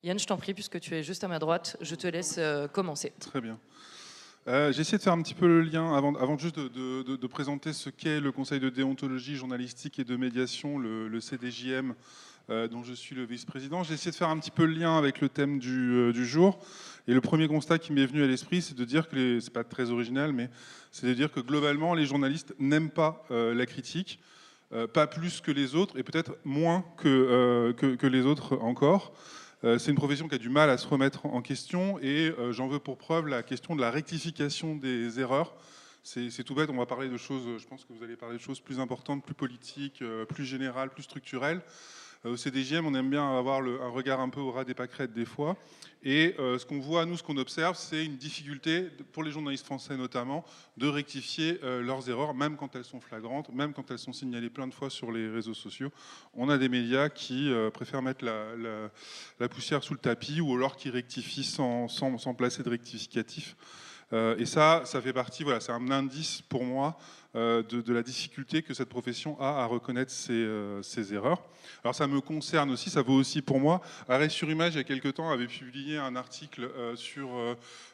Yann, je t'en prie, puisque tu es juste à ma droite, je te laisse commencer. Très bien. J'ai essayé de faire un petit peu le lien, avant juste de présenter ce qu'est le Conseil de déontologie journalistique et de médiation, le CDJM, dont je suis le vice-président. J'ai essayé de faire un petit peu le lien avec le thème du jour. Et le premier constat qui m'est venu à l'esprit, c'est de dire que, c'est pas très original, mais c'est de dire que globalement, les journalistes n'aiment pas la critique, pas plus que les autres, et peut-être moins que les autres encore. C'est une profession qui a du mal à se remettre en question et j'en veux pour preuve la question de la rectification des erreurs. C'est tout bête, on va parler de choses, je pense que vous allez parler de choses plus importantes, plus politiques, plus générales, plus structurelles. Au CDJM, on aime bien avoir un regard un peu au ras des pâquerettes des fois. Et ce qu'on voit, nous, ce qu'on observe, c'est une difficulté, pour les journalistes français notamment, de rectifier leurs erreurs, même quand elles sont flagrantes, même quand elles sont signalées plein de fois sur les réseaux sociaux. On a des médias qui préfèrent mettre la poussière sous le tapis ou alors qui rectifient sans placer de rectificatif. Et ça fait partie, voilà, c'est un indice pour moi de la difficulté que cette profession a à reconnaître ses erreurs. Alors ça me concerne aussi, ça vaut aussi pour moi. Arrêt sur image, il y a quelques temps, avait publié un article sur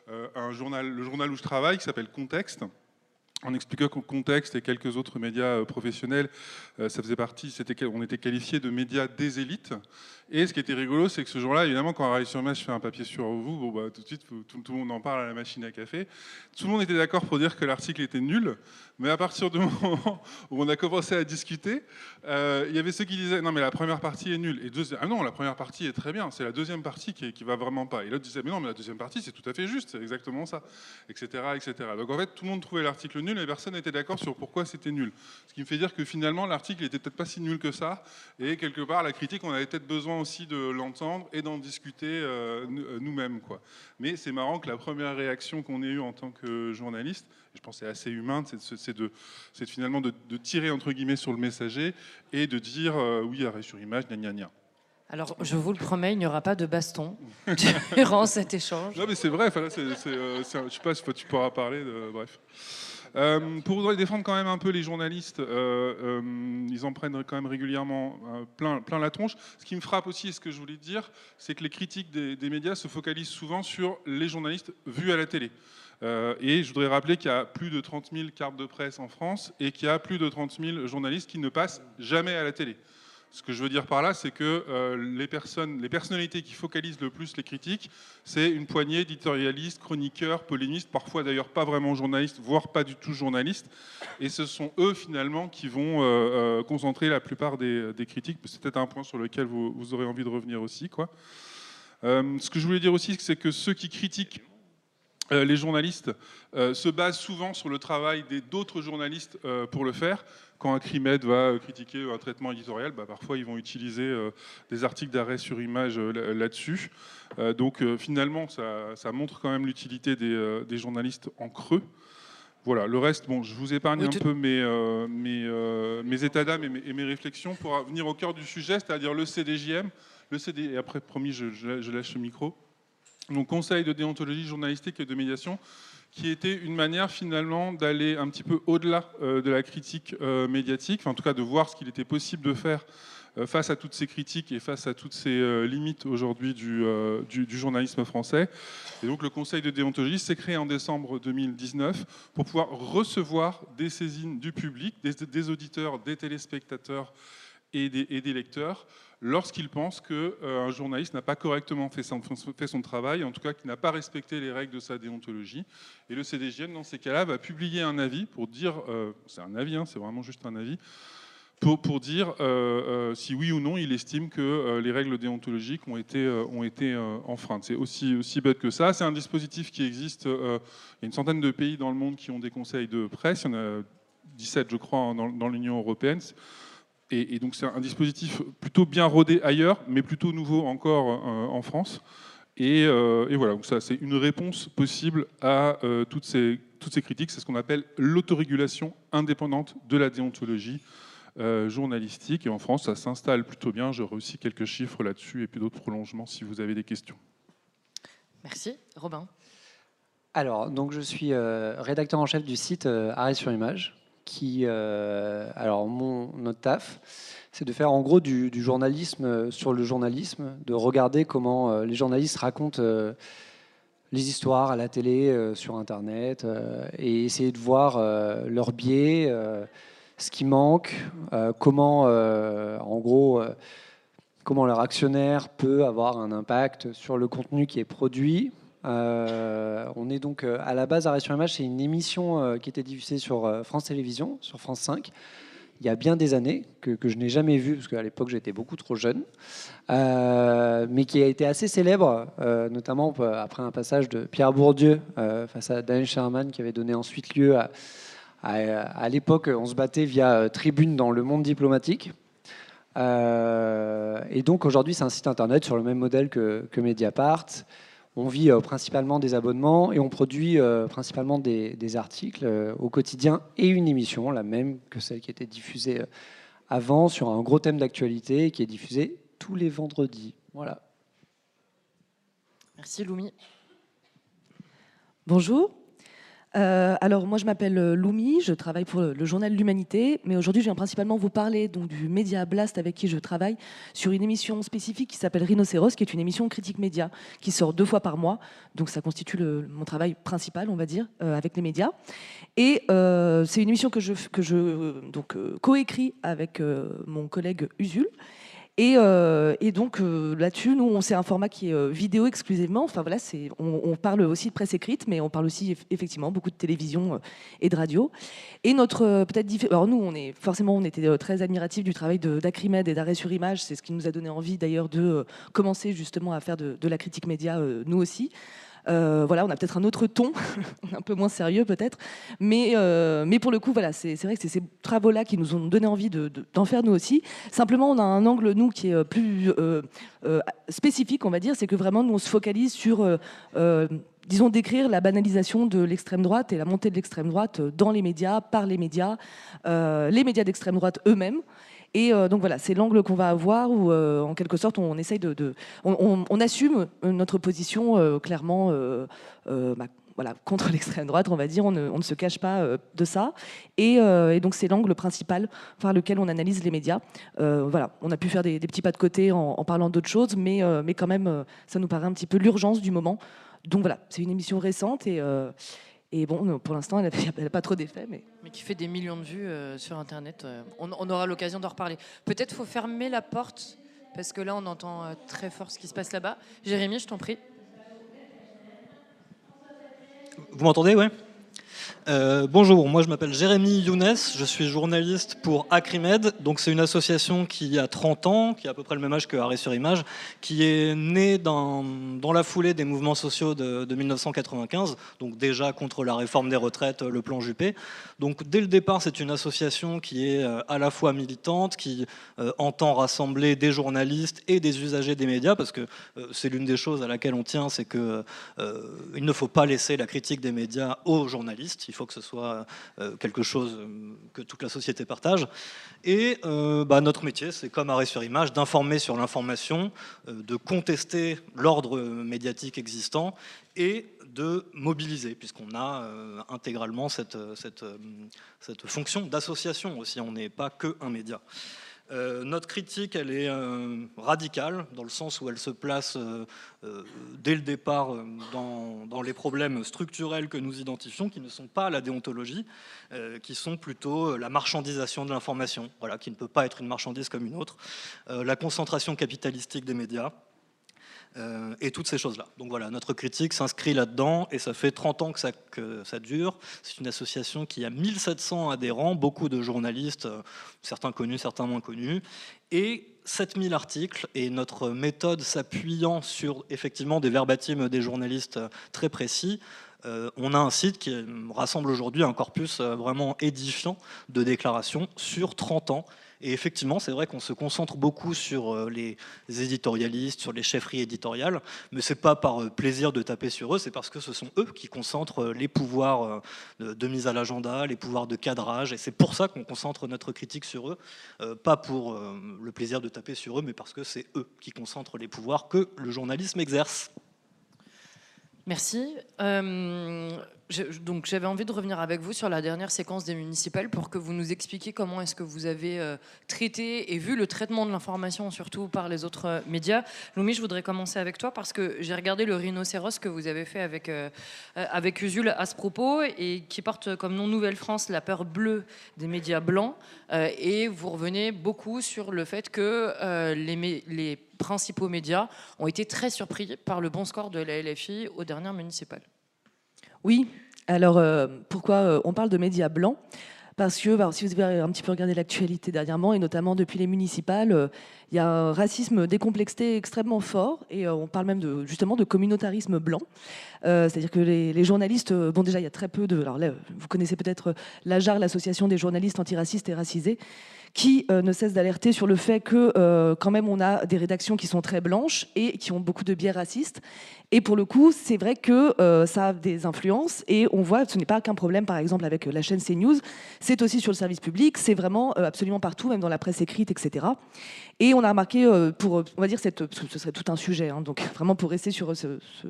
le journal où je travaille, qui s'appelle Contexte, en expliquant que Contexte et quelques autres médias professionnels, ça faisait partie, on était qualifiés de médias des élites. Et ce qui était rigolo, c'est que ce jour-là, évidemment, quand Arrêt sur Image fait un papier sur vous, bon, bah, tout de suite, tout le monde en parle à la machine à café. Tout le monde était d'accord pour dire que l'article était nul, mais à partir du moment où on a commencé à discuter, il y avait ceux qui disaient non mais la première partie est nulle, et d'autres disaient ah non, la première partie est très bien, c'est la deuxième partie qui va vraiment pas, et l'autre disait mais non mais la deuxième partie c'est tout à fait juste, c'est exactement ça, etc., etc. Donc en fait tout le monde trouvait l'article nul et personne n'était d'accord sur pourquoi c'était nul, ce qui me fait dire que finalement l'article était peut-être pas si nul que ça, et quelque part la critique on avait peut-être besoin aussi de l'entendre et d'en discuter nous-mêmes, quoi. Mais c'est marrant que la première réaction qu'on ait eue en tant que journaliste, et je pense que c'est assez humain, c'est finalement de tirer entre guillemets sur le messager et de dire oui, arrêt sur image, gna gna gna. Alors, je vous le promets, il n'y aura pas de baston durant cet échange. Non mais c'est vrai, là, je sais pas si tu pourras parler, bref. Pour défendre quand même un peu les journalistes, ils en prennent quand même régulièrement plein la tronche. Ce qui me frappe aussi, et ce que je voulais dire, c'est que les critiques des médias se focalisent souvent sur les journalistes vus à la télé. Et je voudrais rappeler qu'il y a plus de 30 000 cartes de presse en France et qu'il y a plus de 30 000 journalistes qui ne passent jamais à la télé. Ce que je veux dire par là, c'est que les personnalités qui focalisent le plus les critiques, c'est une poignée d'éditorialistes, chroniqueurs, polémistes, parfois d'ailleurs pas vraiment journalistes, voire pas du tout journalistes. Et ce sont eux finalement qui vont concentrer la plupart des critiques. C'est peut-être un point sur lequel vous aurez envie de revenir aussi, quoi. Ce que je voulais dire aussi, c'est que ceux qui critiquent les journalistes se basent souvent sur le travail d'autres journalistes pour le faire. Quand un Crimed va critiquer un traitement éditorial, parfois ils vont utiliser des articles d'arrêt sur image là-dessus. Donc finalement, ça montre quand même l'utilité des journalistes en creux. Voilà, le reste, bon, je vous épargne un peu mes états d'âme et mes réflexions pour venir au cœur du sujet, c'est-à-dire le CDJM. Et après, promis, je lâche le micro. Donc Conseil de déontologie journalistique et de médiation, qui était une manière finalement d'aller un petit peu au-delà de la critique médiatique, enfin, en tout cas de voir ce qu'il était possible de faire face à toutes ces critiques et face à toutes ces limites aujourd'hui du journalisme français. Et donc le Conseil de déontologie s'est créé en décembre 2019 pour pouvoir recevoir des saisines du public, des auditeurs, des téléspectateurs et des lecteurs, lorsqu'ils pensent qu'un journaliste n'a pas correctement fait son travail, en tout cas qu'il n'a pas respecté les règles de sa déontologie. Et le CDJM, dans ces cas-là, va publier un avis pour dire, c'est un avis, c'est vraiment juste un avis, pour dire si oui ou non il estime que les règles déontologiques ont été enfreintes. C'est aussi bête que ça. C'est un dispositif qui existe. Il y a une centaine de pays dans le monde qui ont des conseils de presse. Il y en a 17, je crois, dans l'Union européenne. Et donc c'est un dispositif plutôt bien rodé ailleurs, mais plutôt nouveau encore en France. Et voilà, donc ça c'est une réponse possible à toutes ces critiques. C'est ce qu'on appelle l'autorégulation indépendante de la déontologie journalistique. Et en France, ça s'installe plutôt bien. J'aurai aussi quelques chiffres là-dessus et puis d'autres prolongements si vous avez des questions. Merci. Robin. Alors, donc je suis rédacteur en chef du site Arrêt sur image. Alors, notre taf, c'est de faire en gros du journalisme sur le journalisme, de regarder comment les journalistes racontent les histoires à la télé, sur Internet, et essayer de voir leurs biais, ce qui manque, comment, en gros, comment leur actionnaire peut avoir un impact sur le contenu qui est produit. On est donc à la base Arrêt sur Image, c'est une émission qui était diffusée sur France Télévisions, sur France 5, il y a bien des années, que je n'ai jamais vue, parce qu'à l'époque j'étais beaucoup trop jeune, mais qui a été assez célèbre, notamment après un passage de Pierre Bourdieu face à Daniel Sherman, qui avait donné ensuite lieu à l'époque, on se battait via Tribune dans le monde diplomatique. Et donc aujourd'hui, c'est un site internet sur le même modèle que Mediapart. On vit principalement des abonnements et on produit principalement des articles au quotidien et une émission, la même que celle qui était diffusée avant, sur un gros thème d'actualité qui est diffusée tous les vendredis. Voilà. Merci Loumi. Bonjour. Alors moi je m'appelle Loumi, je travaille pour le journal L'Humanité, mais aujourd'hui je viens principalement vous parler donc, du Média Blast avec qui je travaille sur une émission spécifique qui s'appelle Rhinocéros, qui est une émission critique média qui sort 2 fois par mois, donc ça constitue mon travail principal on va dire avec les médias. Et c'est une émission que je coécris avec mon collègue Usul. Et donc là-dessus, nous, c'est un format qui est vidéo exclusivement. Enfin voilà, on parle aussi de presse écrite, mais on parle aussi effectivement beaucoup de télévision et de radio. Et notre alors nous, on était très admiratifs du travail d'Acrimed et d'Arrêt sur Image. C'est ce qui nous a donné envie d'ailleurs de commencer justement à faire de la critique média, nous aussi. Voilà, on a peut-être un autre ton, un peu moins sérieux peut-être, mais pour le coup, voilà, c'est vrai que c'est ces travaux-là qui nous ont donné envie d'en faire nous aussi. Simplement, on a un angle, nous, qui est plus spécifique, on va dire, c'est que vraiment, nous, on se focalise sur, disons, décrire la banalisation de l'extrême droite et la montée de l'extrême droite dans les médias, par les médias d'extrême droite eux-mêmes. Et donc voilà, c'est l'angle qu'on va avoir où, en quelque sorte, on essaye on assume notre position clairement voilà, contre l'extrême droite, on va dire, on ne se cache pas de ça. Et donc c'est l'angle principal par lequel on analyse les médias. Voilà, on a pu faire des petits pas de côté en parlant d'autres choses, mais quand même, ça nous paraît un petit peu l'urgence du moment. Donc voilà, c'est une émission récente et bon, pour l'instant, elle n'a pas trop d'effet. Mais qui fait des millions de vues sur Internet. On aura l'occasion d'en reparler. Peut-être qu'il faut fermer la porte, parce que là, on entend très fort ce qui se passe là-bas. Jérémy, je t'en prie. Vous m'entendez, ouais ? Bonjour, moi je m'appelle Jérémy Younes, je suis journaliste pour Acrimed. Donc c'est une association qui a 30 ans, qui a à peu près le même âge que Arrêt sur Image, qui est née dans la foulée des mouvements sociaux de 1995, donc déjà contre la réforme des retraites, le plan Juppé. Donc dès le départ, c'est une association qui est à la fois militante, qui entend rassembler des journalistes et des usagers des médias, parce que c'est l'une des choses à laquelle on tient, c'est qu'il ne faut pas laisser la critique des médias aux journalistes. Il faut que ce soit quelque chose que toute la société partage. Et notre métier, c'est comme Arrêt sur Image, d'informer sur l'information, de contester l'ordre médiatique existant et de mobiliser, puisqu'on a intégralement cette fonction d'association aussi. On n'est pas qu'un média. Notre critique, elle est radicale, dans le sens où elle se place dès le départ dans les problèmes structurels que nous identifions, qui ne sont pas la déontologie, qui sont plutôt la marchandisation de l'information, voilà, qui ne peut pas être une marchandise comme une autre, la concentration capitalistique des médias, et toutes ces choses-là. Donc voilà, notre critique s'inscrit là-dedans, et ça fait 30 ans que ça dure. C'est une association qui a 1700 adhérents, beaucoup de journalistes, certains connus, certains moins connus, et 7000 articles, et notre méthode s'appuyant sur effectivement des verbatims des journalistes très précis. On a un site qui rassemble aujourd'hui un corpus vraiment édifiant de déclarations sur 30 ans. Et effectivement, c'est vrai qu'on se concentre beaucoup sur les éditorialistes, sur les chefferies éditoriales, mais c'est pas par plaisir de taper sur eux, c'est parce que ce sont eux qui concentrent les pouvoirs de mise à l'agenda, les pouvoirs de cadrage, et c'est pour ça qu'on concentre notre critique sur eux, pas pour le plaisir de taper sur eux, mais parce que c'est eux qui concentrent les pouvoirs que le journalisme exerce. Merci. Donc j'avais envie de revenir avec vous sur la dernière séquence des municipales pour que vous nous expliquiez comment est-ce que vous avez traité et vu le traitement de l'information, surtout par les autres médias. Loumi, je voudrais commencer avec toi parce que j'ai regardé le rhinocéros que vous avez fait avec Usul à ce propos et qui porte comme nom Nouvelle-France la peur bleue des médias blancs. Et vous revenez beaucoup sur le fait que les principaux médias ont été très surpris par le bon score de la LFI aux dernières municipales. Oui, alors pourquoi on parle de médias blancs? Parce que si vous avez un petit peu regardé l'actualité dernièrement, et notamment depuis les municipales, il y a un racisme décomplexé extrêmement fort, et on parle même justement de communautarisme blanc. C'est-à-dire que les journalistes, bon déjà il y a très peu de... Alors là, vous connaissez peut-être l'AJAR, l'association des journalistes antiracistes et racisés, qui ne cesse d'alerter sur le fait que quand même on a des rédactions qui sont très blanches et qui ont beaucoup de biais racistes. Et pour le coup, c'est vrai que ça a des influences et on voit que ce n'est pas qu'un problème, par exemple, avec la chaîne CNews, c'est aussi sur le service public, c'est vraiment absolument partout, même dans la presse écrite, etc. Et on a remarqué, on va dire, ce serait tout un sujet, hein, donc vraiment pour rester sur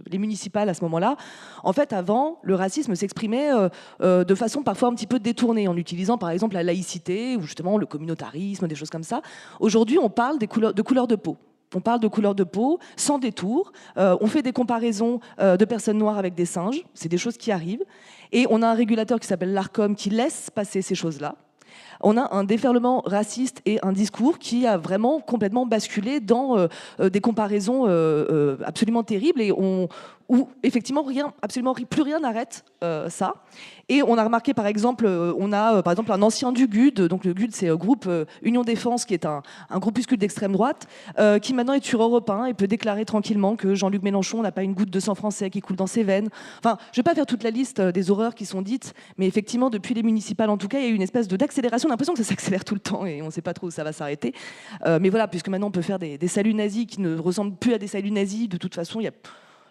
les municipales à ce moment-là, en fait, avant, le racisme s'exprimait de façon parfois un petit peu détournée, en utilisant par exemple la laïcité ou justement le communautarisme, des choses comme ça. Aujourd'hui, on parle de couleur de peau. On parle de couleur de peau, sans détour. On fait des comparaisons de personnes noires avec des singes. C'est des choses qui arrivent. Et on a un régulateur qui s'appelle l'ARCOM qui laisse passer ces choses-là. On a un déferlement raciste et un discours qui a vraiment complètement basculé dans des comparaisons absolument terribles et où effectivement absolument plus rien n'arrête ça. Et on a remarqué par exemple, un ancien du GUD, donc le GUD c'est groupe Union Défense qui est un groupuscule d'extrême droite, qui maintenant est sur Europe 1 et peut déclarer tranquillement que Jean-Luc Mélenchon n'a pas une goutte de sang français qui coule dans ses veines. Enfin, je ne vais pas faire toute la liste des horreurs qui sont dites, mais effectivement depuis les municipales en tout cas, il y a eu une espèce d'accélération. On a l'impression que ça s'accélère tout le temps et on ne sait pas trop où ça va s'arrêter. Mais voilà, puisque maintenant on peut faire des saluts nazis qui ne ressemblent plus à des saluts nazis, de toute façon,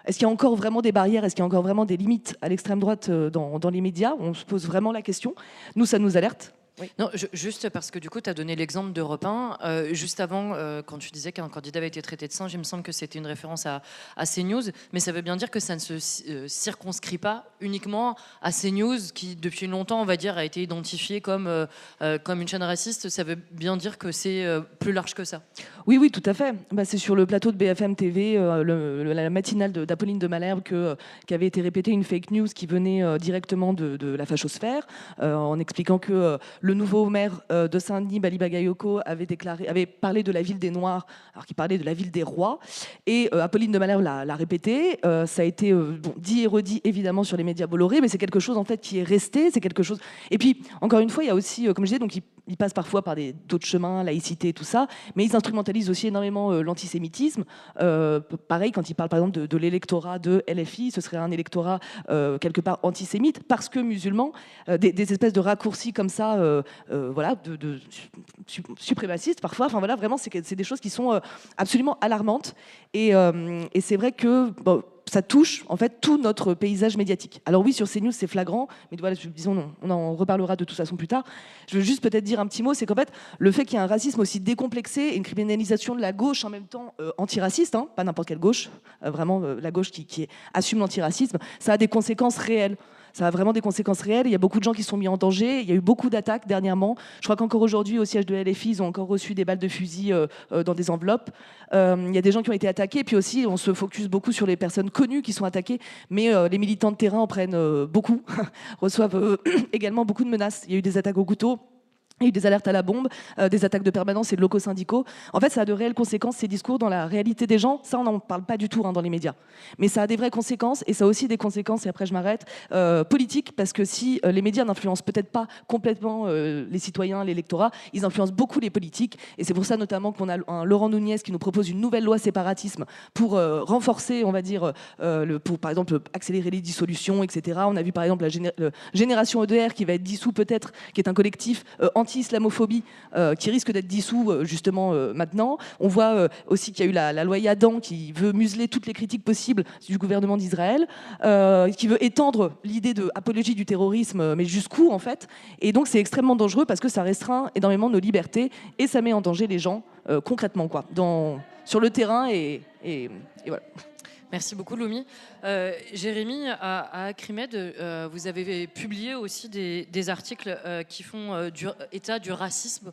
est-ce qu'il y a encore vraiment des barrières? Est-ce qu'il y a encore vraiment des limites à l'extrême droite dans les médias? On se pose vraiment la question. Nous, ça nous alerte. Oui. Non, juste parce que du coup, tu as donné l'exemple d'Europe 1. Juste avant, quand tu disais qu'un candidat avait été traité de singe, il me semble que c'était une référence à CNews. Mais ça veut bien dire que ça ne se circonscrit pas uniquement à CNews, qui depuis longtemps, on va dire, a été identifié comme une chaîne raciste. Ça veut bien dire que c'est plus large que ça. Oui, tout à fait. C'est sur le plateau de BFM TV, la matinale d'Apolline de Malherbe, qu'avait été répétée une fake news qui venait directement de la fachosphère, en expliquant que le nouveau maire de Saint-Denis, Bali Bagayoko, avait parlé de la ville des Noirs, alors qu'il parlait de la ville des rois. Et Apolline de Malherbe l'a répété. Ça a été dit et redit évidemment sur les médias Bolloré, mais c'est quelque chose en fait qui est resté. C'est quelque chose. Et puis encore une fois, il y a aussi, comme je disais, donc ils passent parfois par d'autres chemins, laïcité et tout ça, mais ils instrumentalisent aussi énormément l'antisémitisme. Pareil, quand ils parlent par exemple de l'électorat de LFI, ce serait un électorat quelque part antisémite, parce que musulman, des espèces de raccourcis comme ça, voilà, de suprémacistes parfois. Enfin voilà, vraiment, c'est des choses qui sont absolument alarmantes. Et c'est vrai que... ça touche en fait tout notre paysage médiatique. Alors oui, sur CNews c'est flagrant, mais voilà, disons, on en reparlera de toute façon plus tard. Je veux juste peut-être dire un petit mot, c'est qu'en fait le fait qu'il y ait un racisme aussi décomplexé et une criminalisation de la gauche en même temps antiraciste, hein, pas n'importe quelle gauche, vraiment la gauche qui assume l'antiracisme, ça a des conséquences réelles. Ça a vraiment des conséquences réelles. Il y a beaucoup de gens qui sont mis en danger. Il y a eu beaucoup d'attaques dernièrement. Je crois qu'encore aujourd'hui, au siège de LFI, ils ont encore reçu des balles de fusil dans des enveloppes. Il y a des gens qui ont été attaqués. Et puis aussi, on se focus beaucoup sur les personnes connues qui sont attaquées. Mais les militants de terrain en prennent beaucoup, reçoivent également beaucoup de menaces. Il y a eu des attaques au couteau. Il y a eu des alertes à la bombe, des attaques de permanence et de locaux syndicaux. En fait, ça a de réelles conséquences, ces discours, dans la réalité des gens. Ça, on n'en parle pas du tout dans les médias. Mais ça a des vraies conséquences, et ça a aussi des conséquences, et après je m'arrête, politiques, parce que si les médias n'influencent peut-être pas complètement les citoyens, l'électorat, ils influencent beaucoup les politiques. Et c'est pour ça notamment qu'on a un Laurent Nunez qui nous propose une nouvelle loi séparatisme pour renforcer, on va dire, pour par exemple accélérer les dissolutions, etc. On a vu par exemple la Génération EDR qui va être dissous peut-être, qui est un collectif anti-islamophobie qui risque d'être dissous justement maintenant. On voit aussi qu'il y a eu la loi Yadan qui veut museler toutes les critiques possibles du gouvernement d'Israël, qui veut étendre l'idée de apologie du terrorisme, mais jusqu'où en fait. Et donc c'est extrêmement dangereux parce que ça restreint énormément nos libertés et ça met en danger les gens concrètement, quoi, sur le terrain et voilà. Merci beaucoup, Loumi. Jérémy, à Acrimed, vous avez publié aussi des articles qui font état du racisme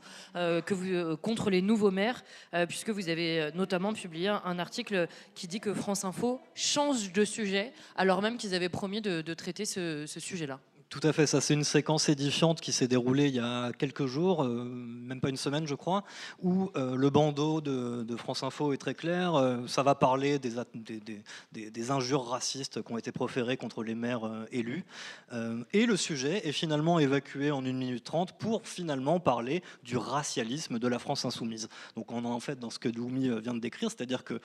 contre les nouveaux maires, puisque vous avez notamment publié un article qui dit que France Info change de sujet, alors même qu'ils avaient promis de traiter ce sujet-là. Tout à fait, ça c'est une séquence édifiante qui s'est déroulée il y a quelques jours, même pas une semaine je crois, où le bandeau de France Info est très clair, ça va parler des injures racistes qui ont été proférées contre les maires élus, et le sujet est finalement évacué en 1 minute 30 pour finalement parler du racialisme de la France insoumise. Donc on est en fait dans ce que Loumi vient de décrire, c'est-à-dire que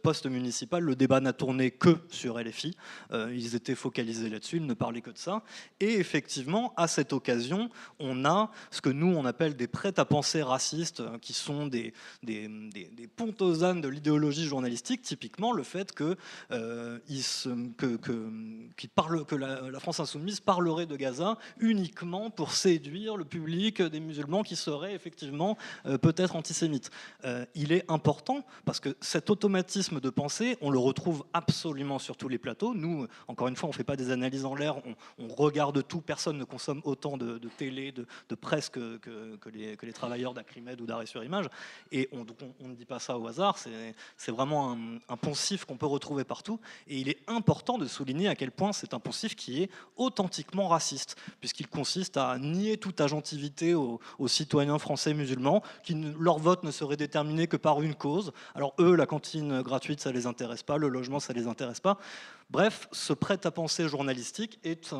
post-municipal, le débat n'a tourné que sur LFI, ils étaient focalisés là-dessus, ils ne parlaient que de ça, et effectivement, à cette occasion, on a ce que nous, on appelle des prêts-à-penser racistes, qui sont des pontosanes de l'idéologie journalistique, typiquement le fait que la France insoumise parlerait de Gaza uniquement pour séduire le public des musulmans qui seraient effectivement peut-être antisémites. Il est important, parce que cet automatisme de pensée, on le retrouve absolument sur tous les plateaux. Nous, encore une fois, on ne fait pas des analyses en l'air, on regarde tout, personne ne consomme autant de télé, de presse que les travailleurs d'Acrimed ou d'Arrêt sur Image, et on ne dit pas ça au hasard, c'est vraiment un poncif qu'on peut retrouver partout, et il est important de souligner à quel point c'est un poncif qui est authentiquement raciste, puisqu'il consiste à nier toute agentivité aux citoyens français musulmans, leur vote ne serait déterminé que par une cause. Alors eux, la cantine gratuite, ça les intéresse pas, le logement, ça les intéresse pas. Bref, ce prêt-à-penser journalistique est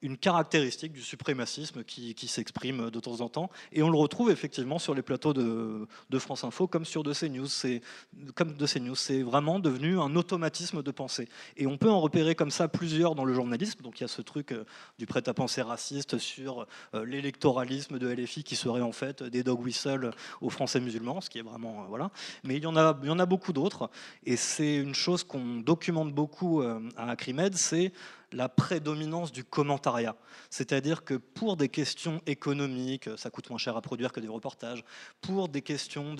une caractéristique du suprémacisme qui s'exprime de temps en temps, et on le retrouve effectivement sur les plateaux de France Info comme de CNews. C'est vraiment devenu un automatisme de pensée, et on peut en repérer comme ça plusieurs dans le journalisme. Donc il y a ce truc du prêt-à-penser raciste sur l'électoralisme de LFI qui serait en fait des dog whistles aux Français musulmans, ce qui est vraiment voilà. Mais il y en a beaucoup d'autres, et c'est une chose qu'on documente beaucoup à Acrimed, c'est la prédominance du commentariat. C'est-à-dire que pour des questions économiques, ça coûte moins cher à produire que des reportages, pour des questions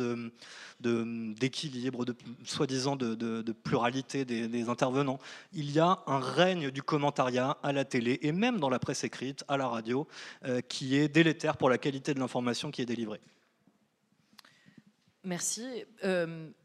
d'équilibre, soi-disant de pluralité des intervenants, il y a un règne du commentariat à la télé et même dans la presse écrite, à la radio, qui est délétère pour la qualité de l'information qui est délivrée. Merci.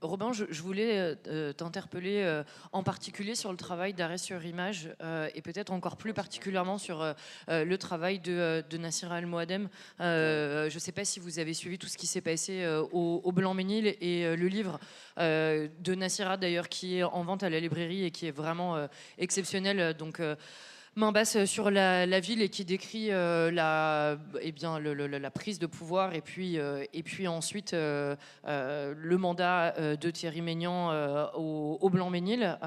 Robin, je voulais t'interpeller en particulier sur le travail d'Arrêt sur Image et peut-être encore plus particulièrement sur le travail de Nassira El Moadem. Je ne sais pas si vous avez suivi tout ce qui s'est passé au Blanc-Ménil et le livre de Nassira d'ailleurs qui est en vente à la librairie et qui est vraiment exceptionnel. Donc, main basse sur la ville et qui décrit la prise de pouvoir et puis ensuite le mandat de Thierry Maignan au Blanc-Ménil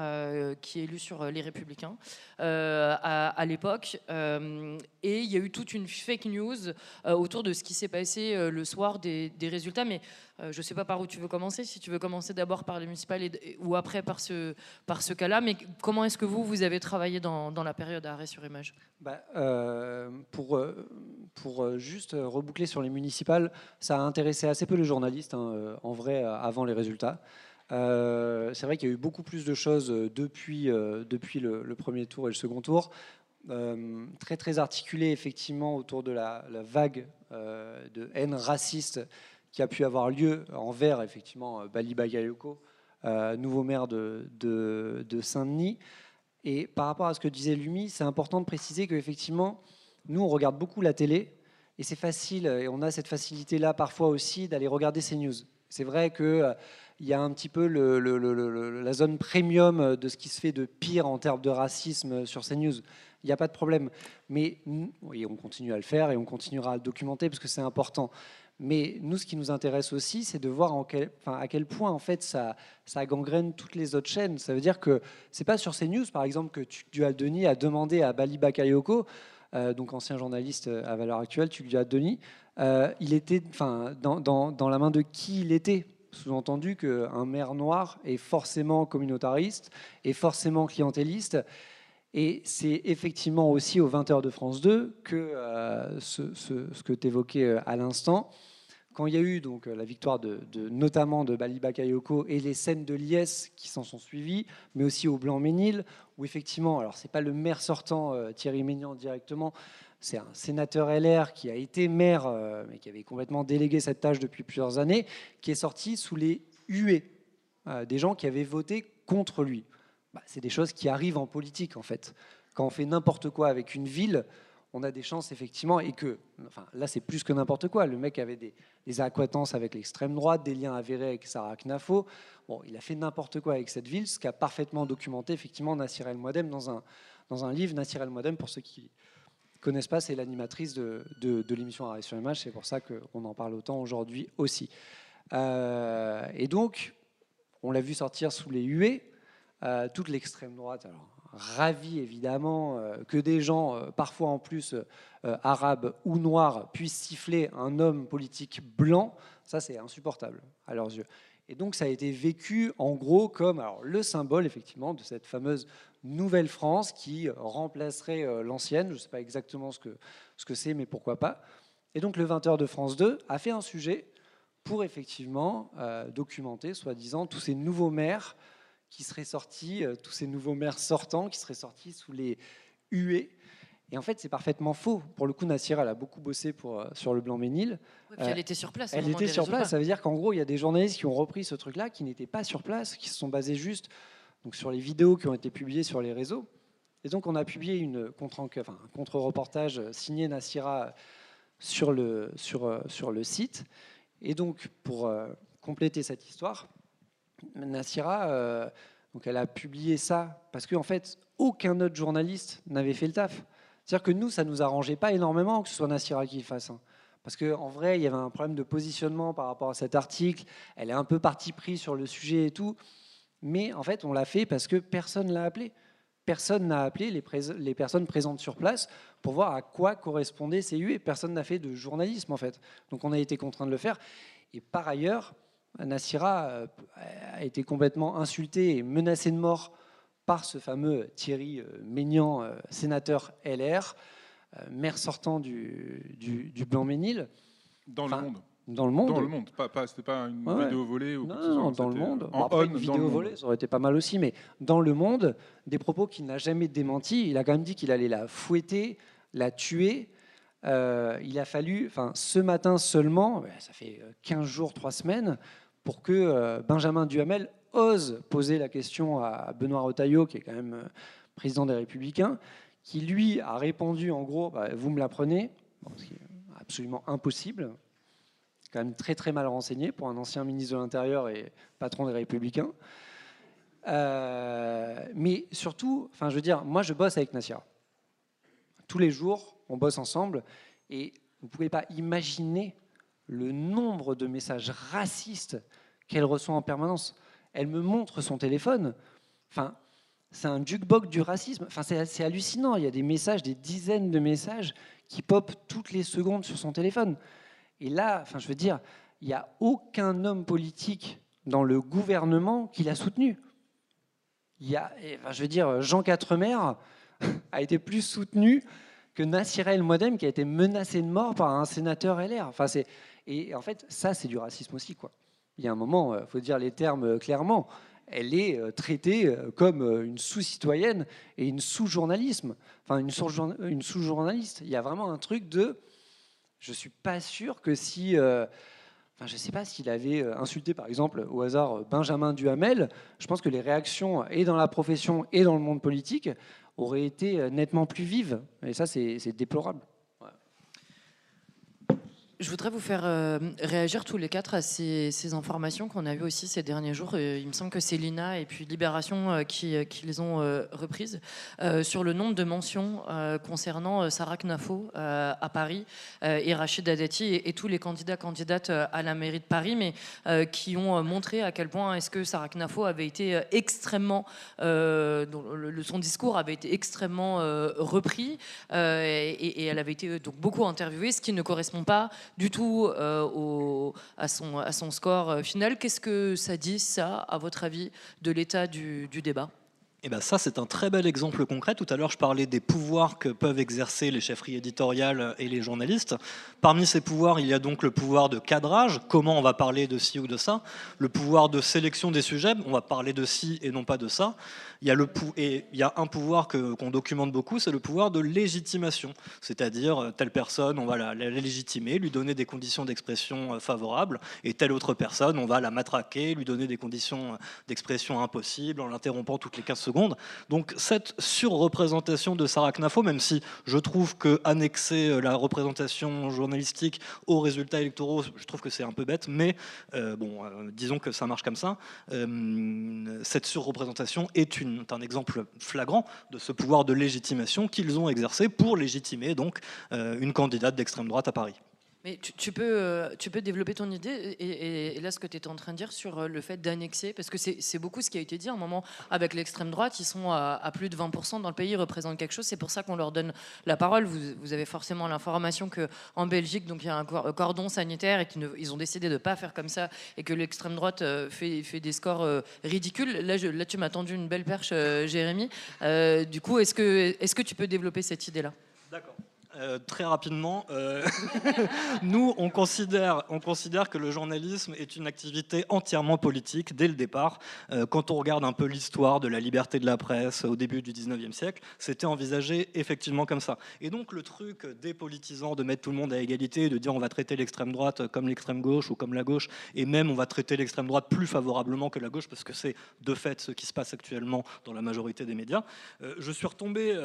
qui est élu sur les Républicains à l'époque. Et il y a eu toute une fake news autour de ce qui s'est passé le soir des résultats. Mais je ne sais pas par où tu veux commencer, si tu veux commencer d'abord par les municipales ou après par ce cas-là. Mais comment est-ce que vous avez travaillé dans la période à Arrêt sur Image? Pour juste reboucler sur les municipales, ça a intéressé assez peu les journalistes, en vrai, avant les résultats. C'est vrai qu'il y a eu beaucoup plus de choses depuis le premier tour et le second tour. Très très articulé effectivement autour de la vague de haine raciste qui a pu avoir lieu envers effectivement Bali Bagayoko, nouveau maire de Saint-Denis. Et par rapport à ce que disait Lumi, c'est important de préciser qu'effectivement, nous on regarde beaucoup la télé et c'est facile, et on a cette facilité-là parfois aussi d'aller regarder ces news. C'est vrai qu'il y a un petit peu la zone premium de ce qui se fait de pire en termes de racisme sur ces news. Il n'y a pas de problème. Mais oui, on continue à le faire et on continuera à le documenter parce que c'est important. Mais nous, ce qui nous intéresse aussi, c'est de voir à quel point en fait, ça gangrène toutes les autres chaînes. Ça veut dire que c'est pas sur CNews, par exemple, que Tugdual Denis a demandé à Bali Bakayoko, donc ancien journaliste à Valeurs Actuelles, Tugdual Denis, il était, dans la main de qui il était. Sous-entendu qu'un maire noir est forcément communautariste, est forcément clientéliste. Et c'est effectivement aussi aux 20h de France 2 que ce que tu évoquais à l'instant, quand il y a eu donc la victoire notamment de Bali Bakayoko et les scènes de liesse qui s'en sont suivies, mais aussi au Blanc-Ménil, où effectivement, alors c'est pas le maire sortant Thierry Maignan directement, c'est un sénateur LR qui a été maire, mais qui avait complètement délégué cette tâche depuis plusieurs années, qui est sorti sous les huées des gens qui avaient voté contre lui. C'est des choses qui arrivent en politique en fait. Quand on fait n'importe quoi avec une ville, on a des chances effectivement, et que, enfin là c'est plus que n'importe quoi, le mec avait des accointances avec l'extrême droite, des liens avérés avec Sarah Knafo, bon, il a fait n'importe quoi avec cette ville, ce qu'a parfaitement documenté effectivement Nassira El Moadem dans un livre. Nassira El Moadem, pour ceux qui ne connaissent pas, c'est l'animatrice de l'émission Arrêt sur Image, c'est pour ça qu'on en parle autant aujourd'hui aussi. Et donc, on l'a vu sortir sous les huées, toute l'extrême droite, alors ravi évidemment que des gens, parfois en plus arabes ou noirs, puissent siffler un homme politique blanc, ça c'est insupportable à leurs yeux. Et donc ça a été vécu en gros comme alors, le symbole effectivement de cette fameuse nouvelle France qui remplacerait l'ancienne, je ne sais pas exactement ce que c'est, mais pourquoi pas. Et donc le 20h de France 2 a fait un sujet pour effectivement documenter, soi-disant, tous ces nouveaux maires qui seraient sortis, tous ces nouveaux maires sortants qui seraient sortis sous les huées. Et en fait, c'est parfaitement faux. Pour le coup, Nassira, elle a beaucoup bossé sur le Blanc-Ménil. Ouais, puis elle était sur place. Elle était sur place. Ça veut dire qu'en gros, il y a des journalistes qui ont repris ce truc-là, qui n'étaient pas sur place, qui se sont basés juste donc, sur les vidéos qui ont été publiées sur les réseaux. Et donc, on a publié un contre-reportage signé Nassira sur le site. Et donc, pour compléter cette histoire, Nassira, donc elle a publié ça parce qu'en fait, aucun autre journaliste n'avait fait le taf. C'est-à-dire que nous, ça ne nous arrangeait pas énormément que ce soit Nassira qui le fasse. Parce qu'en vrai, il y avait un problème de positionnement par rapport à cet article. Elle est un peu parti pris sur le sujet et tout. Mais en fait, on l'a fait parce que personne ne l'a appelé. Personne n'a appelé les personnes présentes sur place pour voir à quoi correspondaient ces huées. Personne n'a fait de journalisme, en fait. Donc on a été contraint de le faire. Et par ailleurs, Nassira a été complètement insulté et menacé de mort par ce fameux Thierry Maignan, sénateur LR, maire sortant du Blanc-Ménil. Dans le monde. Dans le monde. Dans le monde. C'était pas une vidéo volée ou non, dans le monde. Après, une vidéo volée, ça aurait été pas mal aussi, mais dans le monde, des propos qu'il n'a jamais démentis. Il a quand même dit qu'il allait la fouetter, la tuer. Il a fallu, ce matin seulement, ça fait 15 jours, 3 semaines, pour que Benjamin Duhamel ose poser la question à Benoît Retailleau, qui est quand même président des Républicains, qui lui a répondu en gros, vous me l'apprenez, ce qui est absolument impossible, quand même très très mal renseigné pour un ancien ministre de l'Intérieur et patron des Républicains. Mais surtout, je veux dire, moi je bosse avec Nassira. Tous les jours, on bosse ensemble et vous ne pouvez pas imaginer le nombre de messages racistes qu'elle reçoit en permanence. Elle me montre son téléphone. C'est un jukebox du racisme. C'est hallucinant. Il y a des messages, des dizaines de messages qui popent toutes les secondes sur son téléphone. Et là, je veux dire, il n'y a aucun homme politique dans le gouvernement qui l'a soutenu. Jean Quatremer a été plus soutenu que Nassira El Moadem, qui a été menacé de mort par un sénateur LR. Et en fait, ça, c'est du racisme aussi, quoi. Il y a un moment, il faut dire les termes clairement, elle est traitée comme une sous-citoyenne et une sous-journalisme. Une sous-journaliste. Il y a vraiment un truc de... Je ne suis pas sûr que si... je ne sais pas s'il avait insulté, par exemple, au hasard, Benjamin Duhamel, je pense que les réactions, et dans la profession et dans le monde politique, auraient été nettement plus vives. Et ça, c'est déplorable. Je voudrais vous faire réagir tous les quatre à ces informations qu'on a vues aussi ces derniers jours. Il me semble que c'est Lina et puis Libération qui les ont reprises sur le nombre de mentions concernant Sarah Knafo à Paris et Rachid Dati et tous les candidates à la mairie de Paris, mais qui ont montré à quel point est-ce que Sarah Knafo avait été extrêmement... son discours avait été extrêmement repris et elle avait été donc beaucoup interviewée, ce qui ne correspond pas du tout à son score final. Qu'est-ce que ça dit, ça, à votre avis, de l'état du débat ? Eh ben ça, c'est un très bel exemple concret. Tout à l'heure, je parlais des pouvoirs que peuvent exercer les chefferies éditoriales et les journalistes. Parmi ces pouvoirs, il y a donc le pouvoir de cadrage, comment on va parler de ci ou de ça, le pouvoir de sélection des sujets, on va parler de ci et non pas de ça. Il y a un pouvoir qu'on documente beaucoup, c'est le pouvoir de légitimation, c'est-à-dire telle personne, on va la légitimer, lui donner des conditions d'expression favorables, et telle autre personne, on va la matraquer, lui donner des conditions d'expression impossibles en l'interrompant toutes les 15 secondes. Donc cette surreprésentation de Sarah Knafo, même si je trouve que annexer la représentation journalistique aux résultats électoraux, je trouve que c'est un peu bête, mais disons que ça marche comme ça. Cette surreprésentation est un exemple flagrant de ce pouvoir de légitimation qu'ils ont exercé pour légitimer donc une candidate d'extrême droite à Paris. Mais tu peux développer ton idée et là ce que tu étais en train de dire sur le fait d'annexer, parce que c'est beaucoup ce qui a été dit à un moment avec l'extrême droite, ils sont à plus de 20% dans le pays, ils représentent quelque chose, c'est pour ça qu'on leur donne la parole. Vous avez forcément l'information qu'en Belgique, donc il y a un cordon sanitaire et qu'ils ont décidé de ne pas faire comme ça et que l'extrême droite fait des scores ridicules. Là tu m'as tendu une belle perche, Jérémy. Du coup, est-ce que tu peux développer cette idée-là ? D'accord. Très rapidement, nous, on considère que le journalisme est une activité entièrement politique dès le départ. Quand on regarde un peu l'histoire de la liberté de la presse au début du 19e siècle, c'était envisagé effectivement comme ça. Et donc le truc dépolitisant de mettre tout le monde à égalité, de dire on va traiter l'extrême droite comme l'extrême gauche ou comme la gauche, et même on va traiter l'extrême droite plus favorablement que la gauche, parce que c'est de fait ce qui se passe actuellement dans la majorité des médias. Je suis retombé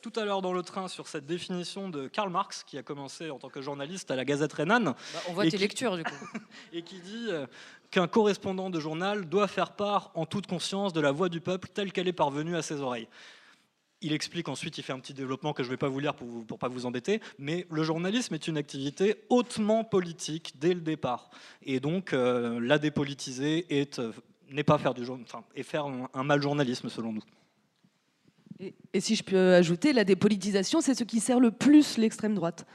tout à l'heure dans le train sur cette définition de Karl Marx, qui a commencé en tant que journaliste à la Gazette rhénane. On voit tes lectures, du coup. Et qui dit qu'un correspondant de journal doit faire part en toute conscience de la voix du peuple telle qu'elle est parvenue à ses oreilles. Il explique ensuite, il fait un petit développement que je ne vais pas vous lire pour pas vous embêter, mais le journalisme est une activité hautement politique dès le départ. Et donc, la dépolitiser n'est pas faire et faire un mal journalisme, selon nous. Et si je peux ajouter, la dépolitisation, c'est ce qui sert le plus l'extrême droite.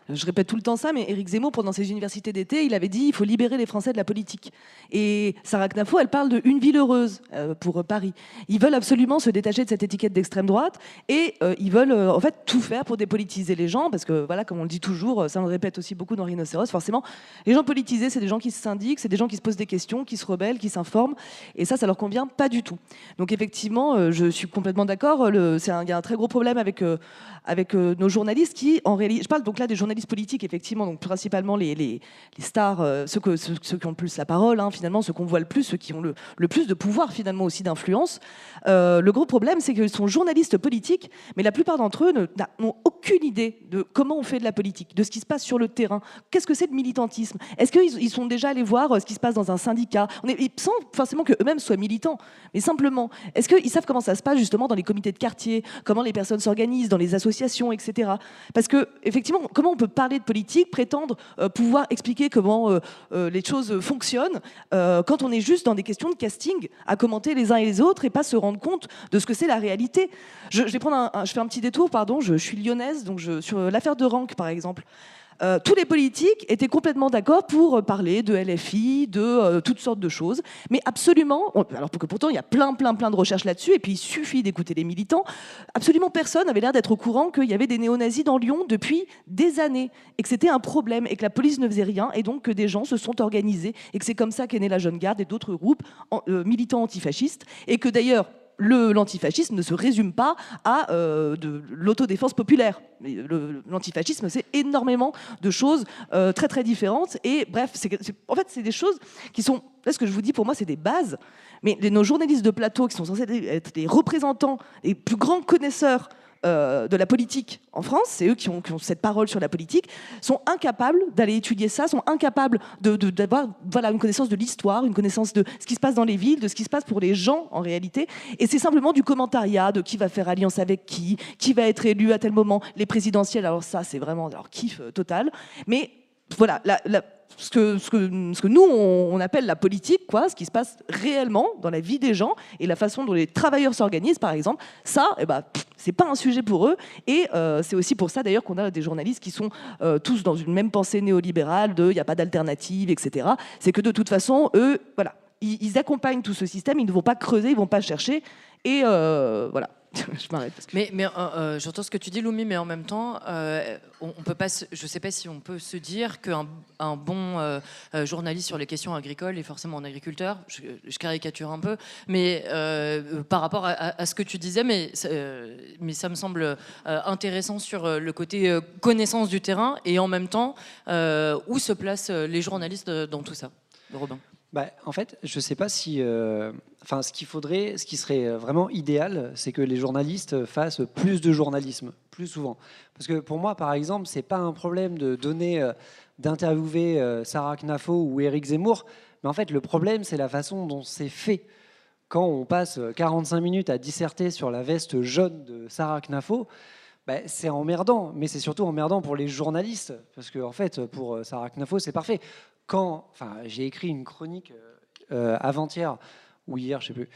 Je répète tout le temps ça, mais Éric Zemmour, pendant ses universités d'été, il avait dit il faut libérer les Français de la politique. Et Sarah Knafo, elle parle d'une ville heureuse pour Paris. Ils veulent absolument se détacher de cette étiquette d'extrême droite et ils veulent en fait tout faire pour dépolitiser les gens, parce que voilà, comme on le dit toujours, ça on le répète aussi beaucoup dans Rhinocéros, forcément, les gens politisés, c'est des gens qui se syndiquent, c'est des gens qui se posent des questions, qui se rebellent, qui s'informent, et ça leur convient pas du tout. Donc effectivement, je suis complètement d'accord, il y a un très gros problème avec nos journalistes qui, en réalité, je parle donc là des journalistes politiques, effectivement, donc principalement les stars, ceux qui ont le plus la parole, finalement, ceux qu'on voit le plus, ceux qui ont le plus de pouvoir, finalement, aussi d'influence. Le gros problème, c'est qu'ils sont journalistes politiques, mais la plupart d'entre eux n'ont aucune idée de comment on fait de la politique, de ce qui se passe sur le terrain. Qu'est-ce que c'est de militantisme ? Est-ce qu'ils sont déjà allés voir ce qui se passe dans un syndicat ? Sans forcément qu'eux-mêmes soient militants, mais simplement, est-ce qu'ils savent comment ça se passe, justement, dans les comités de quartier, comment les personnes s'organisent, dans les associations, etc. Parce que, effectivement, comment on peut parler de politique, prétendre pouvoir expliquer comment les choses fonctionnent quand on est juste dans des questions de casting à commenter les uns et les autres et pas se rendre compte de ce que c'est la réalité. Je fais un petit détour, pardon, je suis lyonnaise, donc sur l'affaire de Rank, par exemple. Tous les politiques étaient complètement d'accord pour parler de LFI, de toutes sortes de choses, mais absolument, alors que pourtant il y a plein de recherches là-dessus, et puis il suffit d'écouter les militants, absolument personne avait l'air d'être au courant qu'il y avait des néo-nazis dans Lyon depuis des années, et que c'était un problème, et que la police ne faisait rien, et donc que des gens se sont organisés, et que c'est comme ça qu'est née la Jeune Garde et d'autres groupes militants antifascistes, et que d'ailleurs, l'antifascisme ne se résume pas à de l'autodéfense populaire. L'antifascisme, c'est énormément de choses très très différentes. Et bref, en fait, c'est des choses qui sont... Là, ce que je vous dis, pour moi, c'est des bases. Mais nos journalistes de plateau, qui sont censés être les représentants, les plus grands connaisseurs de la politique en France, c'est eux qui ont cette parole sur la politique, sont incapables d'aller étudier ça, sont incapables d'avoir une connaissance de l'histoire, une connaissance de ce qui se passe dans les villes, de ce qui se passe pour les gens en réalité. Et c'est simplement du commentariat de qui va faire alliance avec qui va être élu à tel moment, les présidentielles. Alors ça, c'est vraiment kiff total. Mais voilà, ce que nous, on appelle la politique, ce qui se passe réellement dans la vie des gens et la façon dont les travailleurs s'organisent, par exemple, ça, c'est pas un sujet pour eux. Et c'est aussi pour ça, d'ailleurs, qu'on a des journalistes qui sont tous dans une même pensée néolibérale de « il n'y a pas d'alternative », etc. C'est que de toute façon, eux, voilà, ils accompagnent tout ce système, ils ne vont pas creuser, ils ne vont pas chercher. Et voilà, je m'arrête. Parce que... Mais j'entends ce que tu dis, Loumi, mais en même temps, on peut pas. Je ne sais pas si on peut se dire qu'un bon journaliste sur les questions agricoles est forcément un agriculteur. Je caricature un peu, mais par rapport à ce que tu disais, mais ça me semble intéressant sur le côté connaissance du terrain et en même temps où se placent les journalistes dans tout ça. Robin. En fait, je ne sais pas si... ce qui serait vraiment idéal, c'est que les journalistes fassent plus de journalisme, plus souvent. Parce que pour moi, par exemple, ce n'est pas un problème d'interviewer Sarah Knafo ou Éric Zemmour, mais en fait, le problème, c'est la façon dont c'est fait. Quand on passe 45 minutes à disserter sur la veste jaune de Sarah Knafo, c'est emmerdant, mais c'est surtout emmerdant pour les journalistes, parce que en fait, pour Sarah Knafo, c'est parfait. J'ai écrit une chronique avant-hier ou hier, je sais plus,